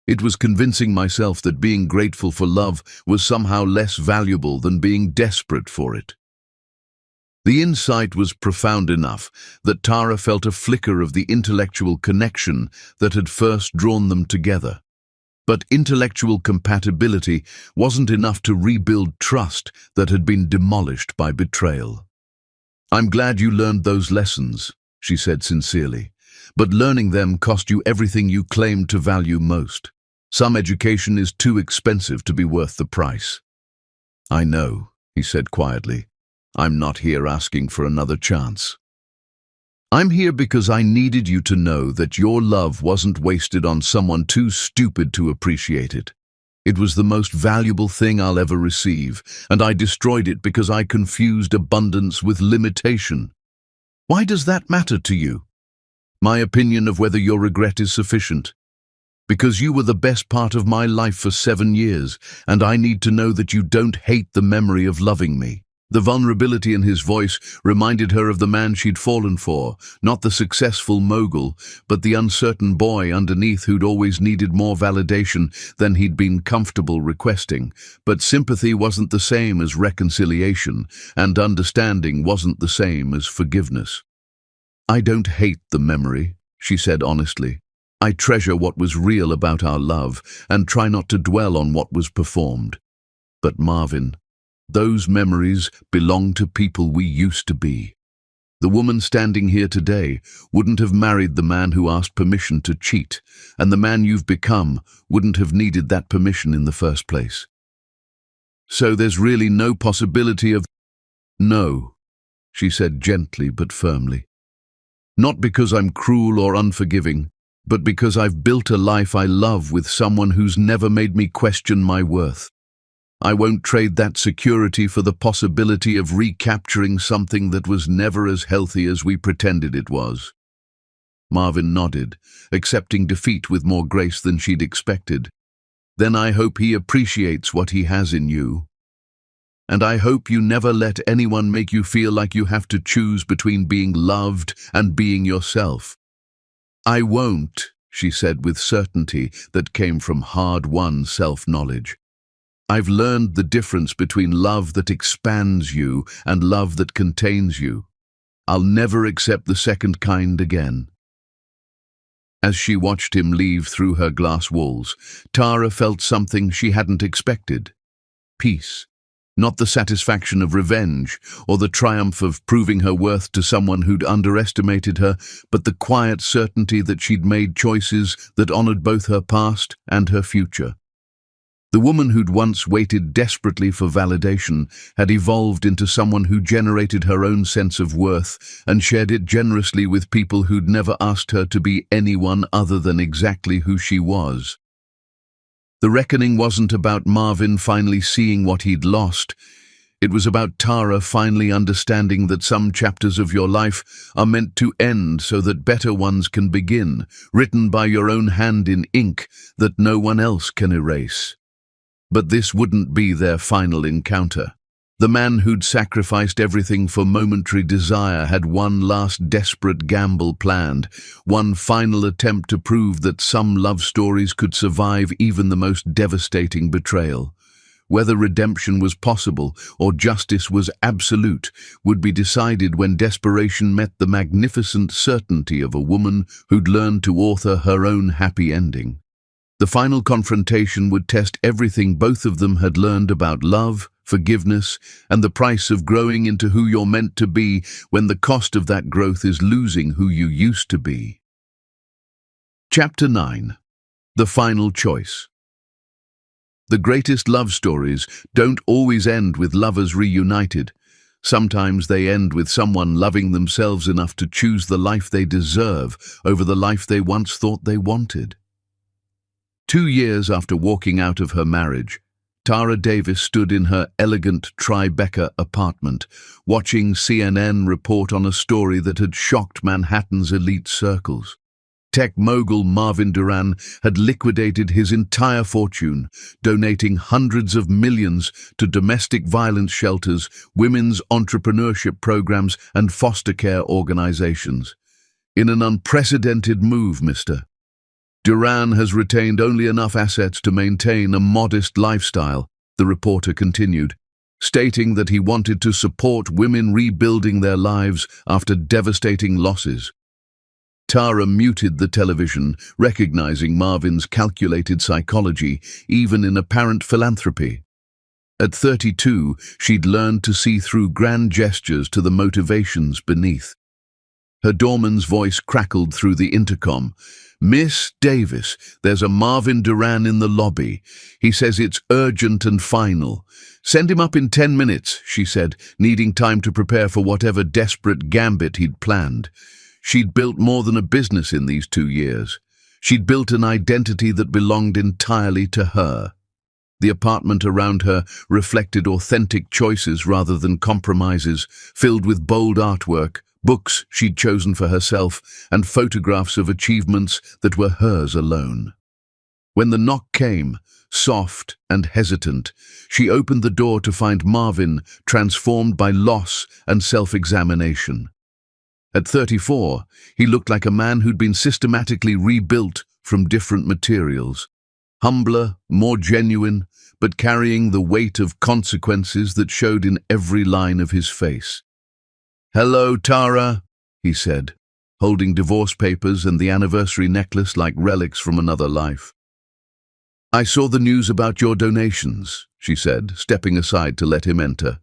It was convincing myself that being grateful for love was somehow less valuable than being desperate for it." The insight was profound enough that Tara felt a flicker of the intellectual connection that had first drawn them together. But intellectual compatibility wasn't enough to rebuild trust that had been demolished by betrayal. "I'm glad you learned those lessons," she said sincerely, "but learning them cost you everything you claimed to value most. Some education is too expensive to be worth the price." "I know," he said quietly. "I'm not here asking for another chance. I'm here because I needed you to know that your love wasn't wasted on someone too stupid to appreciate it. It was the most valuable thing I'll ever receive, and I destroyed it because I confused abundance with limitation. Why does that matter to you? My opinion of whether your regret is sufficient? Because you were the best part of my life for 7 years, and I need to know that you don't hate the memory of loving me." The vulnerability in his voice reminded her of the man she'd fallen for, not the successful mogul, but the uncertain boy underneath who'd always needed more validation than he'd been comfortable requesting. But sympathy wasn't the same as reconciliation, and understanding wasn't the same as forgiveness. "I don't hate the memory," she said honestly. "I treasure what was real about our love, and try not to dwell on what was performed. But Marvin, those memories belong to people we used to be. The woman standing here today wouldn't have married the man who asked permission to cheat, and the man you've become wouldn't have needed that permission in the first place. So there's really no possibility of—" "No," she said gently but firmly. "Not because I'm cruel or unforgiving, but because I've built a life I love with someone who's never made me question my worth. I won't trade that security for the possibility of recapturing something that was never as healthy as we pretended it was." Marvin nodded, accepting defeat with more grace than she'd expected. "Then I hope he appreciates what he has in you. And I hope you never let anyone make you feel like you have to choose between being loved and being yourself." "I won't," she said with certainty that came from hard-won self-knowledge. "I've learned the difference between love that expands you and love that contains you. I'll never accept the second kind again." As she watched him leave through her glass walls, Tara felt something she hadn't expected. Peace. Not the satisfaction of revenge or the triumph of proving her worth to someone who'd underestimated her, but the quiet certainty that she'd made choices that honored both her past and her future. The woman who'd once waited desperately for validation had evolved into someone who generated her own sense of worth and shared it generously with people who'd never asked her to be anyone other than exactly who she was. The reckoning wasn't about Marvin finally seeing what he'd lost. It was about Tara finally understanding that some chapters of your life are meant to end so that better ones can begin, written by your own hand in ink that no one else can erase. But this wouldn't be their final encounter. The man who'd sacrificed everything for momentary desire had one last desperate gamble planned, one final attempt to prove that some love stories could survive even the most devastating betrayal. Whether redemption was possible or justice was absolute would be decided when desperation met the magnificent certainty of a woman who'd learned to author her own happy ending. The final confrontation would test everything both of them had learned about love, forgiveness, and the price of growing into who you're meant to be when the cost of that growth is losing who you used to be. Chapter 9. The Final Choice. The greatest love stories don't always end with lovers reunited. Sometimes they end with someone loving themselves enough to choose the life they deserve over the life they once thought they wanted. 2 years after walking out of her marriage, Tara Davis stood in her elegant Tribeca apartment, watching CNN report on a story that had shocked Manhattan's elite circles. Tech mogul Marvin Duran had liquidated his entire fortune, donating hundreds of millions to domestic violence shelters, women's entrepreneurship programs, and foster care organizations. In an unprecedented move, Mr. Duran has retained only enough assets to maintain a modest lifestyle, the reporter continued, stating that he wanted to support women rebuilding their lives after devastating losses. Tara muted the television, recognizing Marvin's calculated psychology, even in apparent philanthropy. At 32, she'd learned to see through grand gestures to the motivations beneath. Her doorman's voice crackled through the intercom. "Miss Davis, there's a Marvin Duran in the lobby. He says it's urgent and final. Send him up in 10 minutes, she said, needing time to prepare for whatever desperate gambit he'd planned. She'd built more than a business in these 2 years. She'd built an identity that belonged entirely to her. The apartment around her reflected authentic choices rather than compromises, filled with bold artwork, books she'd chosen for herself, and photographs of achievements that were hers alone. When the knock came, soft and hesitant, she opened the door to find Marvin transformed by loss and self-examination. At 34, he looked like a man who'd been systematically rebuilt from different materials. Humbler, more genuine, but carrying the weight of consequences that showed in every line of his face. "Hello, Tara," he said, holding divorce papers and the anniversary necklace like relics from another life. "I saw the news about your donations," she said, stepping aside to let him enter.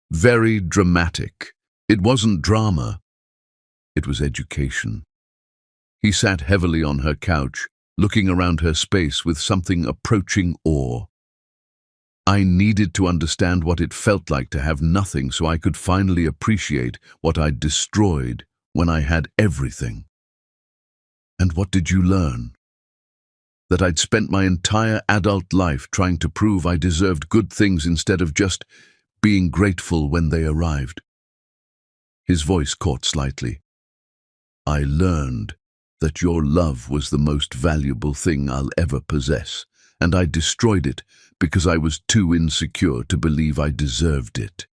"Very dramatic. It wasn't drama. It was education." He sat heavily on her couch, looking around her space with something approaching awe. "I needed to understand what it felt like to have nothing so I could finally appreciate what I'd destroyed when I had everything." "And what did you learn?" "That I'd spent my entire adult life trying to prove I deserved good things instead of just being grateful when they arrived." His voice caught slightly. "I learned that your love was the most valuable thing I'll ever possess, and I destroyed it because I was too insecure to believe I deserved it."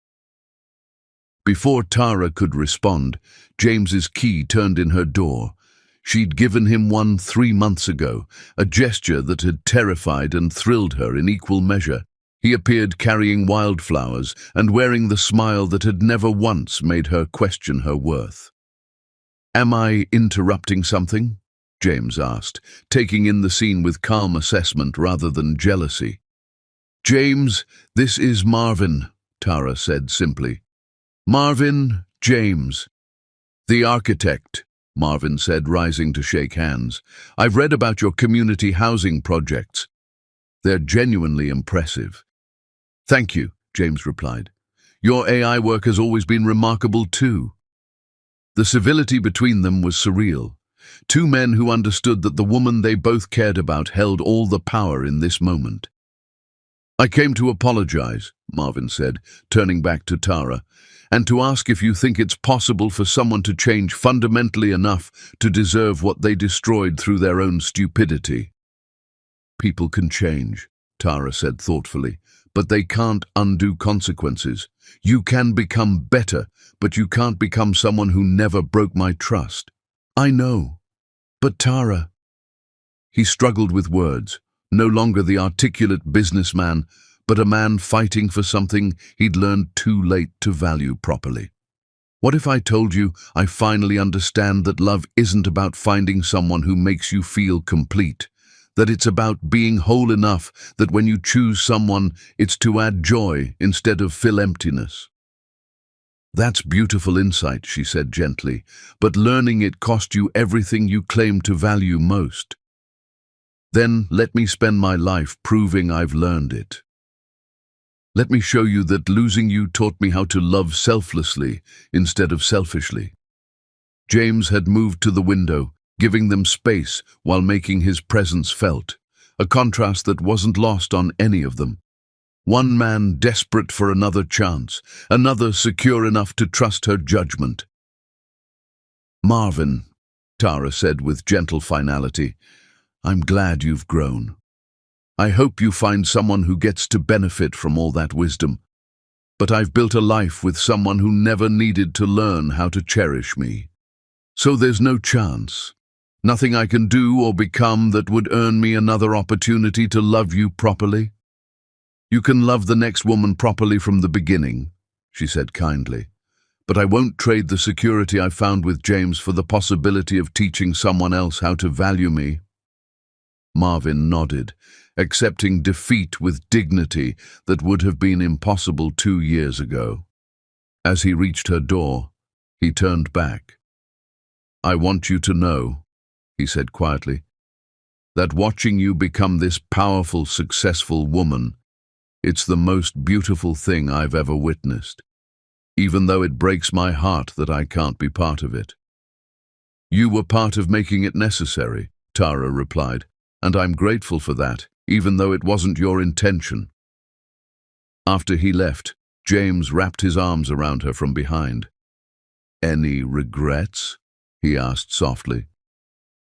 Before Tara could respond, James's key turned in her door. She'd given him one 3 months ago, a gesture that had terrified and thrilled her in equal measure. He appeared carrying wildflowers and wearing the smile that had never once made her question her worth. "Am I interrupting something?" James asked, taking in the scene with calm assessment rather than jealousy. "James, this is Marvin," Tara said simply. "Marvin, James." "The architect," Marvin said, rising to shake hands. "I've read about your community housing projects. They're genuinely impressive." "Thank you," James replied. "Your AI work has always been remarkable too." The civility between them was surreal. 2 men who understood that the woman they both cared about held all the power in this moment. "I came to apologize," Marvin said, turning back to Tara, "and to ask if you think it's possible for someone to change fundamentally enough to deserve what they destroyed through their own stupidity." "People can change," Tara said thoughtfully, "but they can't undo consequences. You can become better, but you can't become someone who never broke my trust." "I know, but Tara..." He struggled with words, no longer the articulate businessman, but a man fighting for something he'd learned too late to value properly. "What if I told you I finally understand that love isn't about finding someone who makes you feel complete, that it's about being whole enough that when you choose someone, it's to add joy instead of fill emptiness?" "That's beautiful insight," she said gently, "but learning it cost you everything you claim to value most." "Then let me spend my life proving I've learned it. Let me show you that losing you taught me how to love selflessly instead of selfishly." James had moved to the window, giving them space while making his presence felt, a contrast that wasn't lost on any of them. One man desperate for another chance, another secure enough to trust her judgment. "Marvin," Tara said with gentle finality, "I'm glad you've grown. I hope you find someone who gets to benefit from all that wisdom. But I've built a life with someone who never needed to learn how to cherish me. So there's no chance. Nothing I can do or become that would earn me another opportunity to love you properly. You can love the next woman properly from the beginning," she said kindly. but I won't trade the security I found with James for the possibility of teaching someone else how to value me." Marvin nodded, accepting defeat with dignity that would have been impossible 2 years ago. As he reached her door, he turned back. "I want you to know," he said quietly, "that watching you become this powerful, successful woman, it's the most beautiful thing I've ever witnessed, even though it breaks my heart that I can't be part of it." "You were part of making it necessary," Tara replied, "and I'm grateful for that, even though it wasn't your intention." After he left, James wrapped his arms around her from behind. "Any regrets?" he asked softly.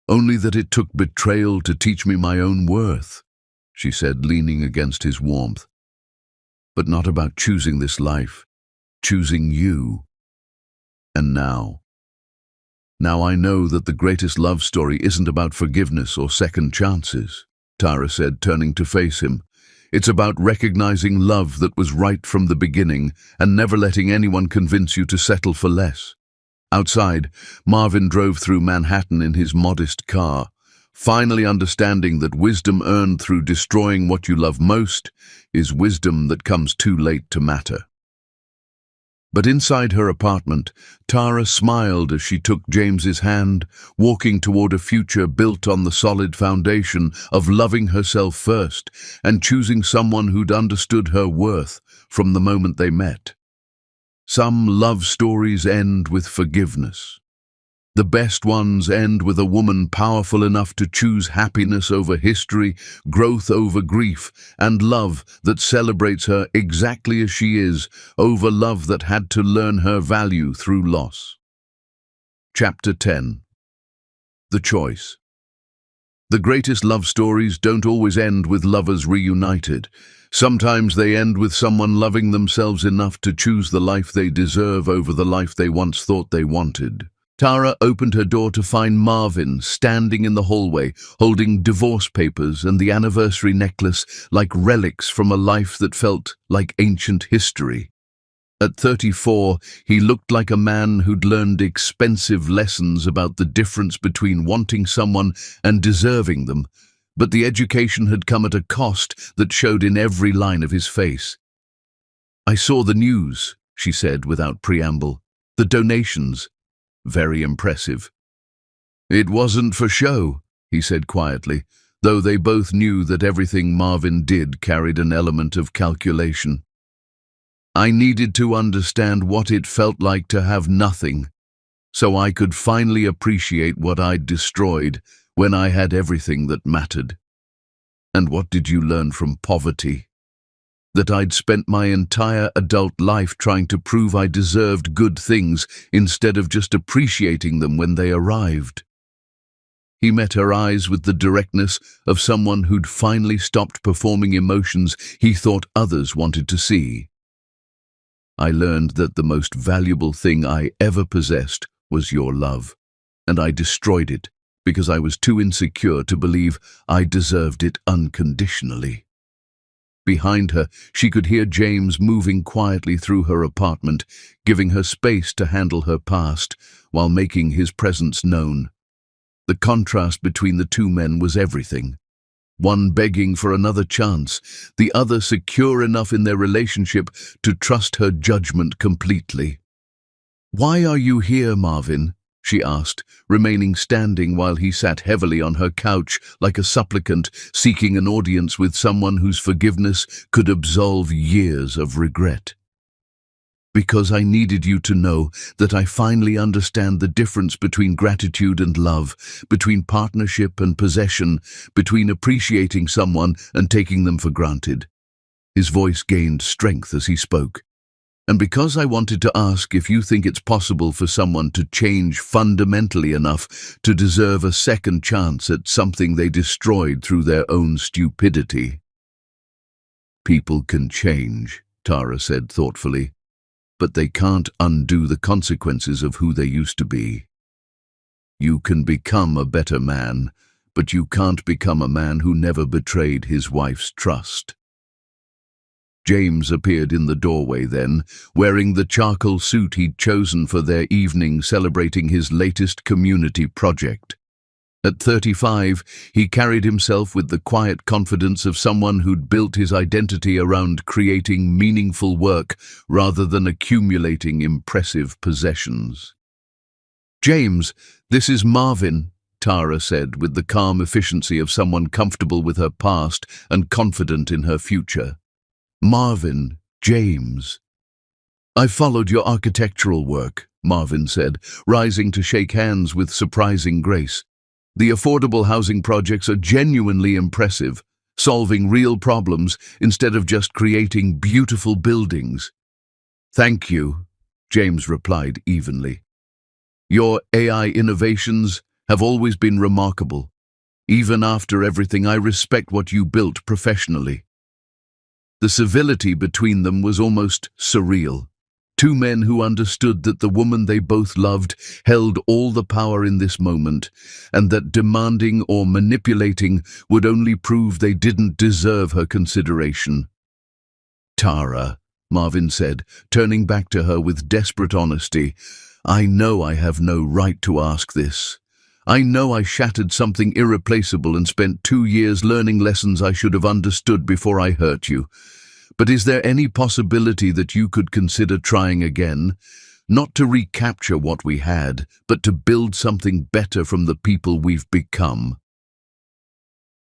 "Only that it took betrayal to teach me my own worth," she said, leaning against his warmth. "But not about choosing this life, choosing you. And now I know that the greatest love story isn't about forgiveness or second chances," Tara said, turning to face him. "It's about recognizing love that was right from the beginning and never letting anyone convince you to settle for less." Outside, Marvin drove through Manhattan in his modest car, finally understanding that wisdom earned through destroying what you love most is wisdom that comes too late to matter. But inside her apartment, Tara smiled as she took James's hand, walking toward a future built on the solid foundation of loving herself first and choosing someone who'd understood her worth from the moment they met. Some love stories end with forgiveness. The best ones end with a woman powerful enough to choose happiness over history, growth over grief, and love that celebrates her exactly as she is, over love that had to learn her value through loss. Chapter 10. The Choice. The greatest love stories don't always end with lovers reunited. Sometimes they end with someone loving themselves enough to choose the life they deserve over the life they once thought they wanted. Tara opened her door to find Marvin standing in the hallway, holding divorce papers and the anniversary necklace like relics from a life that felt like ancient history. At 34, he looked like a man who'd learned expensive lessons about the difference between wanting someone and deserving them, but the education had come at a cost that showed in every line of his face. "I saw the news," she said without preamble. "The donations. Very impressive." "It wasn't for show," he said quietly, though they both knew that everything Marvin did carried an element of calculation. "I needed to understand what it felt like to have nothing, so I could finally appreciate what I'd destroyed when I had everything that mattered." "And what did you learn from poverty?" "That I'd spent my entire adult life trying to prove I deserved good things instead of just appreciating them when they arrived." He met her eyes with the directness of someone who'd finally stopped performing emotions he thought others wanted to see. "I learned that the most valuable thing I ever possessed was your love, and I destroyed it because I was too insecure to believe I deserved it unconditionally." Behind her, she could hear James moving quietly through her apartment, giving her space to handle her past while making his presence known. The contrast between the two men was everything. One begging for another chance, the other secure enough in their relationship to trust her judgment completely. "Why are you here, Marvin?" she asked, remaining standing while he sat heavily on her couch like a supplicant seeking an audience with someone whose forgiveness could absolve years of regret. "Because I needed you to know that I finally understand the difference between gratitude and love, between partnership and possession, between appreciating someone and taking them for granted." His voice gained strength as he spoke. "And because I wanted to ask if you think it's possible for someone to change fundamentally enough to deserve a second chance at something they destroyed through their own stupidity." "People can change," Tara said thoughtfully, "but they can't undo the consequences of who they used to be. You can become a better man, but you can't become a man who never betrayed his wife's trust." James appeared in the doorway then, wearing the charcoal suit he'd chosen for their evening, celebrating his latest community project. At 35, he carried himself with the quiet confidence of someone who'd built his identity around creating meaningful work rather than accumulating impressive possessions. "James, this is Marvin," Tara said with the calm efficiency of someone comfortable with her past and confident in her future. "Marvin, James." "I've followed your architectural work," Marvin said, rising to shake hands with surprising grace. "The affordable housing projects are genuinely impressive, solving real problems instead of just creating beautiful buildings." "Thank you," James replied evenly. "Your AI innovations have always been remarkable. Even after everything, I respect what you built professionally." The civility between them was almost surreal. Two men who understood that the woman they both loved held all the power in this moment, and that demanding or manipulating would only prove they didn't deserve her consideration. "Tara," Marvin said, turning back to her with desperate honesty, "I know I have no right to ask this. I know I shattered something irreplaceable and spent 2 years learning lessons I should have understood before I hurt you. But is there any possibility that you could consider trying again? Not to recapture what we had, but to build something better from the people we've become."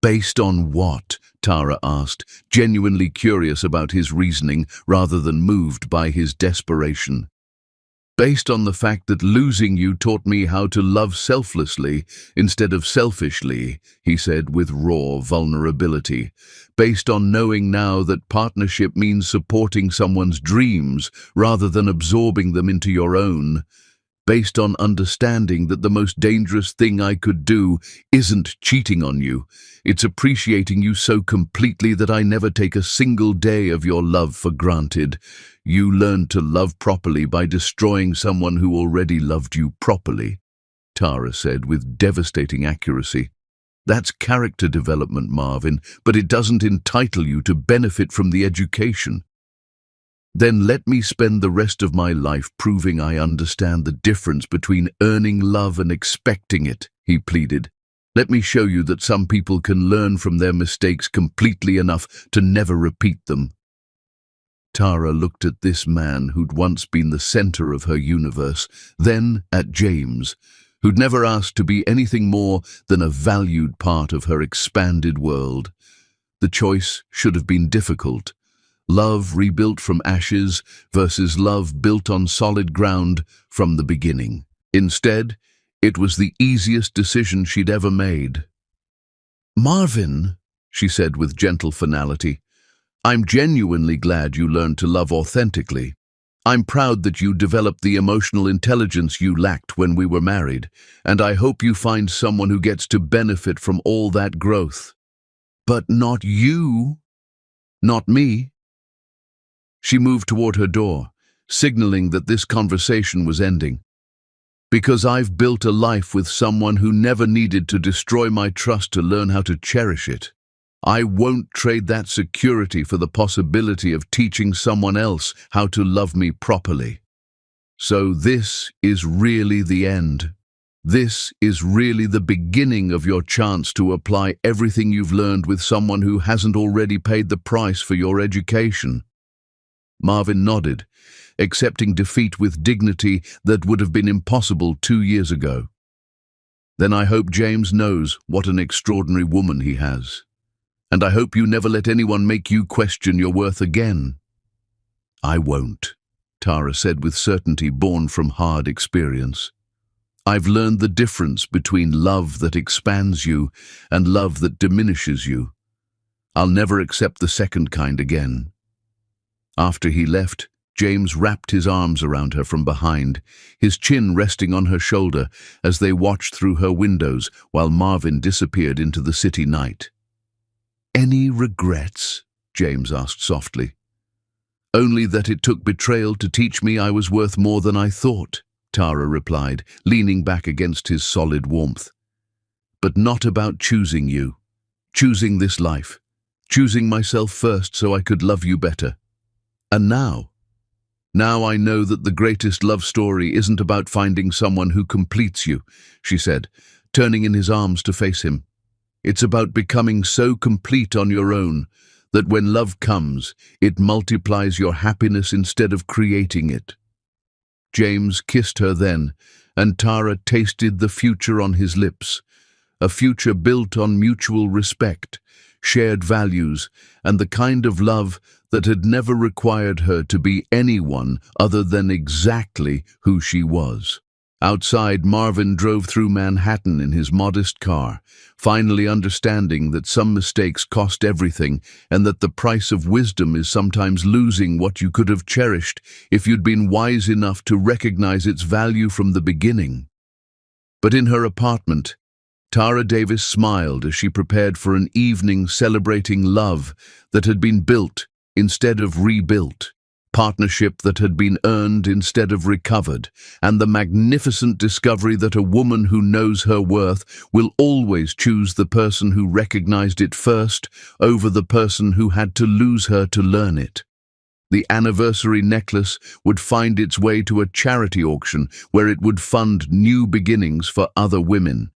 "Based on what?" Tara asked, genuinely curious about his reasoning rather than moved by his desperation. "Based on the fact that losing you taught me how to love selflessly instead of selfishly," he said with raw vulnerability. "Based on knowing now that partnership means supporting someone's dreams rather than absorbing them into your own. Based on understanding that the most dangerous thing I could do isn't cheating on you. It's appreciating you so completely that I never take a single day of your love for granted. You learned to love properly by destroying someone who already loved you properly," Tara said with devastating accuracy. "That's character development, Marvin, but it doesn't entitle you to benefit from the education." "Then let me spend the rest of my life proving I understand the difference between earning love and expecting it," he pleaded. "Let me show you that some people can learn from their mistakes completely enough to never repeat them." Tara looked at this man who'd once been the center of her universe, then at James, who'd never asked to be anything more than a valued part of her expanded world. The choice should have been difficult. Love rebuilt from ashes versus love built on solid ground from the beginning. Instead, it was the easiest decision she'd ever made. "Marvin," she said with gentle finality, "I'm genuinely glad you learned to love authentically. I'm proud that you developed the emotional intelligence you lacked when we were married, and I hope you find someone who gets to benefit from all that growth. But not you. Not me." She moved toward her door, signaling that this conversation was ending. "Because I've built a life with someone who never needed to destroy my trust to learn how to cherish it. I won't trade that security for the possibility of teaching someone else how to love me properly. So this is really the end. This is really the beginning of your chance to apply everything you've learned with someone who hasn't already paid the price for your education." Marvin nodded, accepting defeat with dignity that would have been impossible 2 years ago. "Then I hope James knows what an extraordinary woman he has. And I hope you never let anyone make you question your worth again." "I won't," Tara said with certainty born from hard experience. "I've learned the difference between love that expands you and love that diminishes you. I'll never accept the second kind again." After he left, James wrapped his arms around her from behind, his chin resting on her shoulder as they watched through her windows while Marvin disappeared into the city night. "Any regrets?" James asked softly. "Only that it took betrayal to teach me I was worth more than I thought," Tara replied, leaning back against his solid warmth. "But not about choosing you, choosing this life, choosing myself first so I could love you better." And now I know that the greatest love story isn't about finding someone who completes you, she said, turning in his arms to face him. It's about becoming so complete on your own that when love comes, it multiplies your happiness instead of creating it. James kissed her then, and Tara tasted the future on his lips, a future built on mutual respect, shared values, and the kind of love that had never required her to be anyone other than exactly who she was. Outside, Marvin drove through Manhattan in his modest car, finally understanding that some mistakes cost everything and that the price of wisdom is sometimes losing what you could have cherished if you'd been wise enough to recognize its value from the beginning. But in her apartment, Tara Davis smiled as she prepared for an evening celebrating love that had been built instead of rebuilt, partnership that had been earned instead of recovered, and the magnificent discovery that a woman who knows her worth will always choose the person who recognized it first over the person who had to lose her to learn it. The anniversary necklace would find its way to a charity auction where it would fund new beginnings for other women.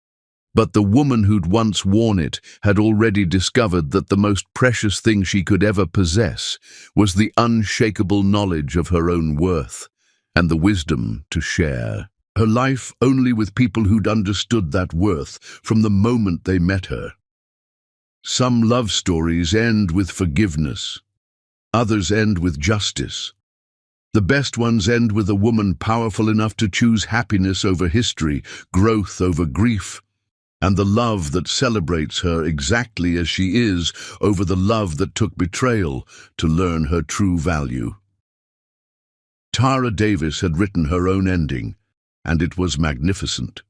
But the woman who'd once worn it had already discovered that the most precious thing she could ever possess was the unshakable knowledge of her own worth and the wisdom to share her life only with people who'd understood that worth from the moment they met her. Some love stories end with forgiveness. Others end with justice. The best ones end with a woman powerful enough to choose happiness over history, growth over grief, and the love that celebrates her exactly as she is over the love that took betrayal to learn her true value. Tara Davis had written her own ending, and it was magnificent.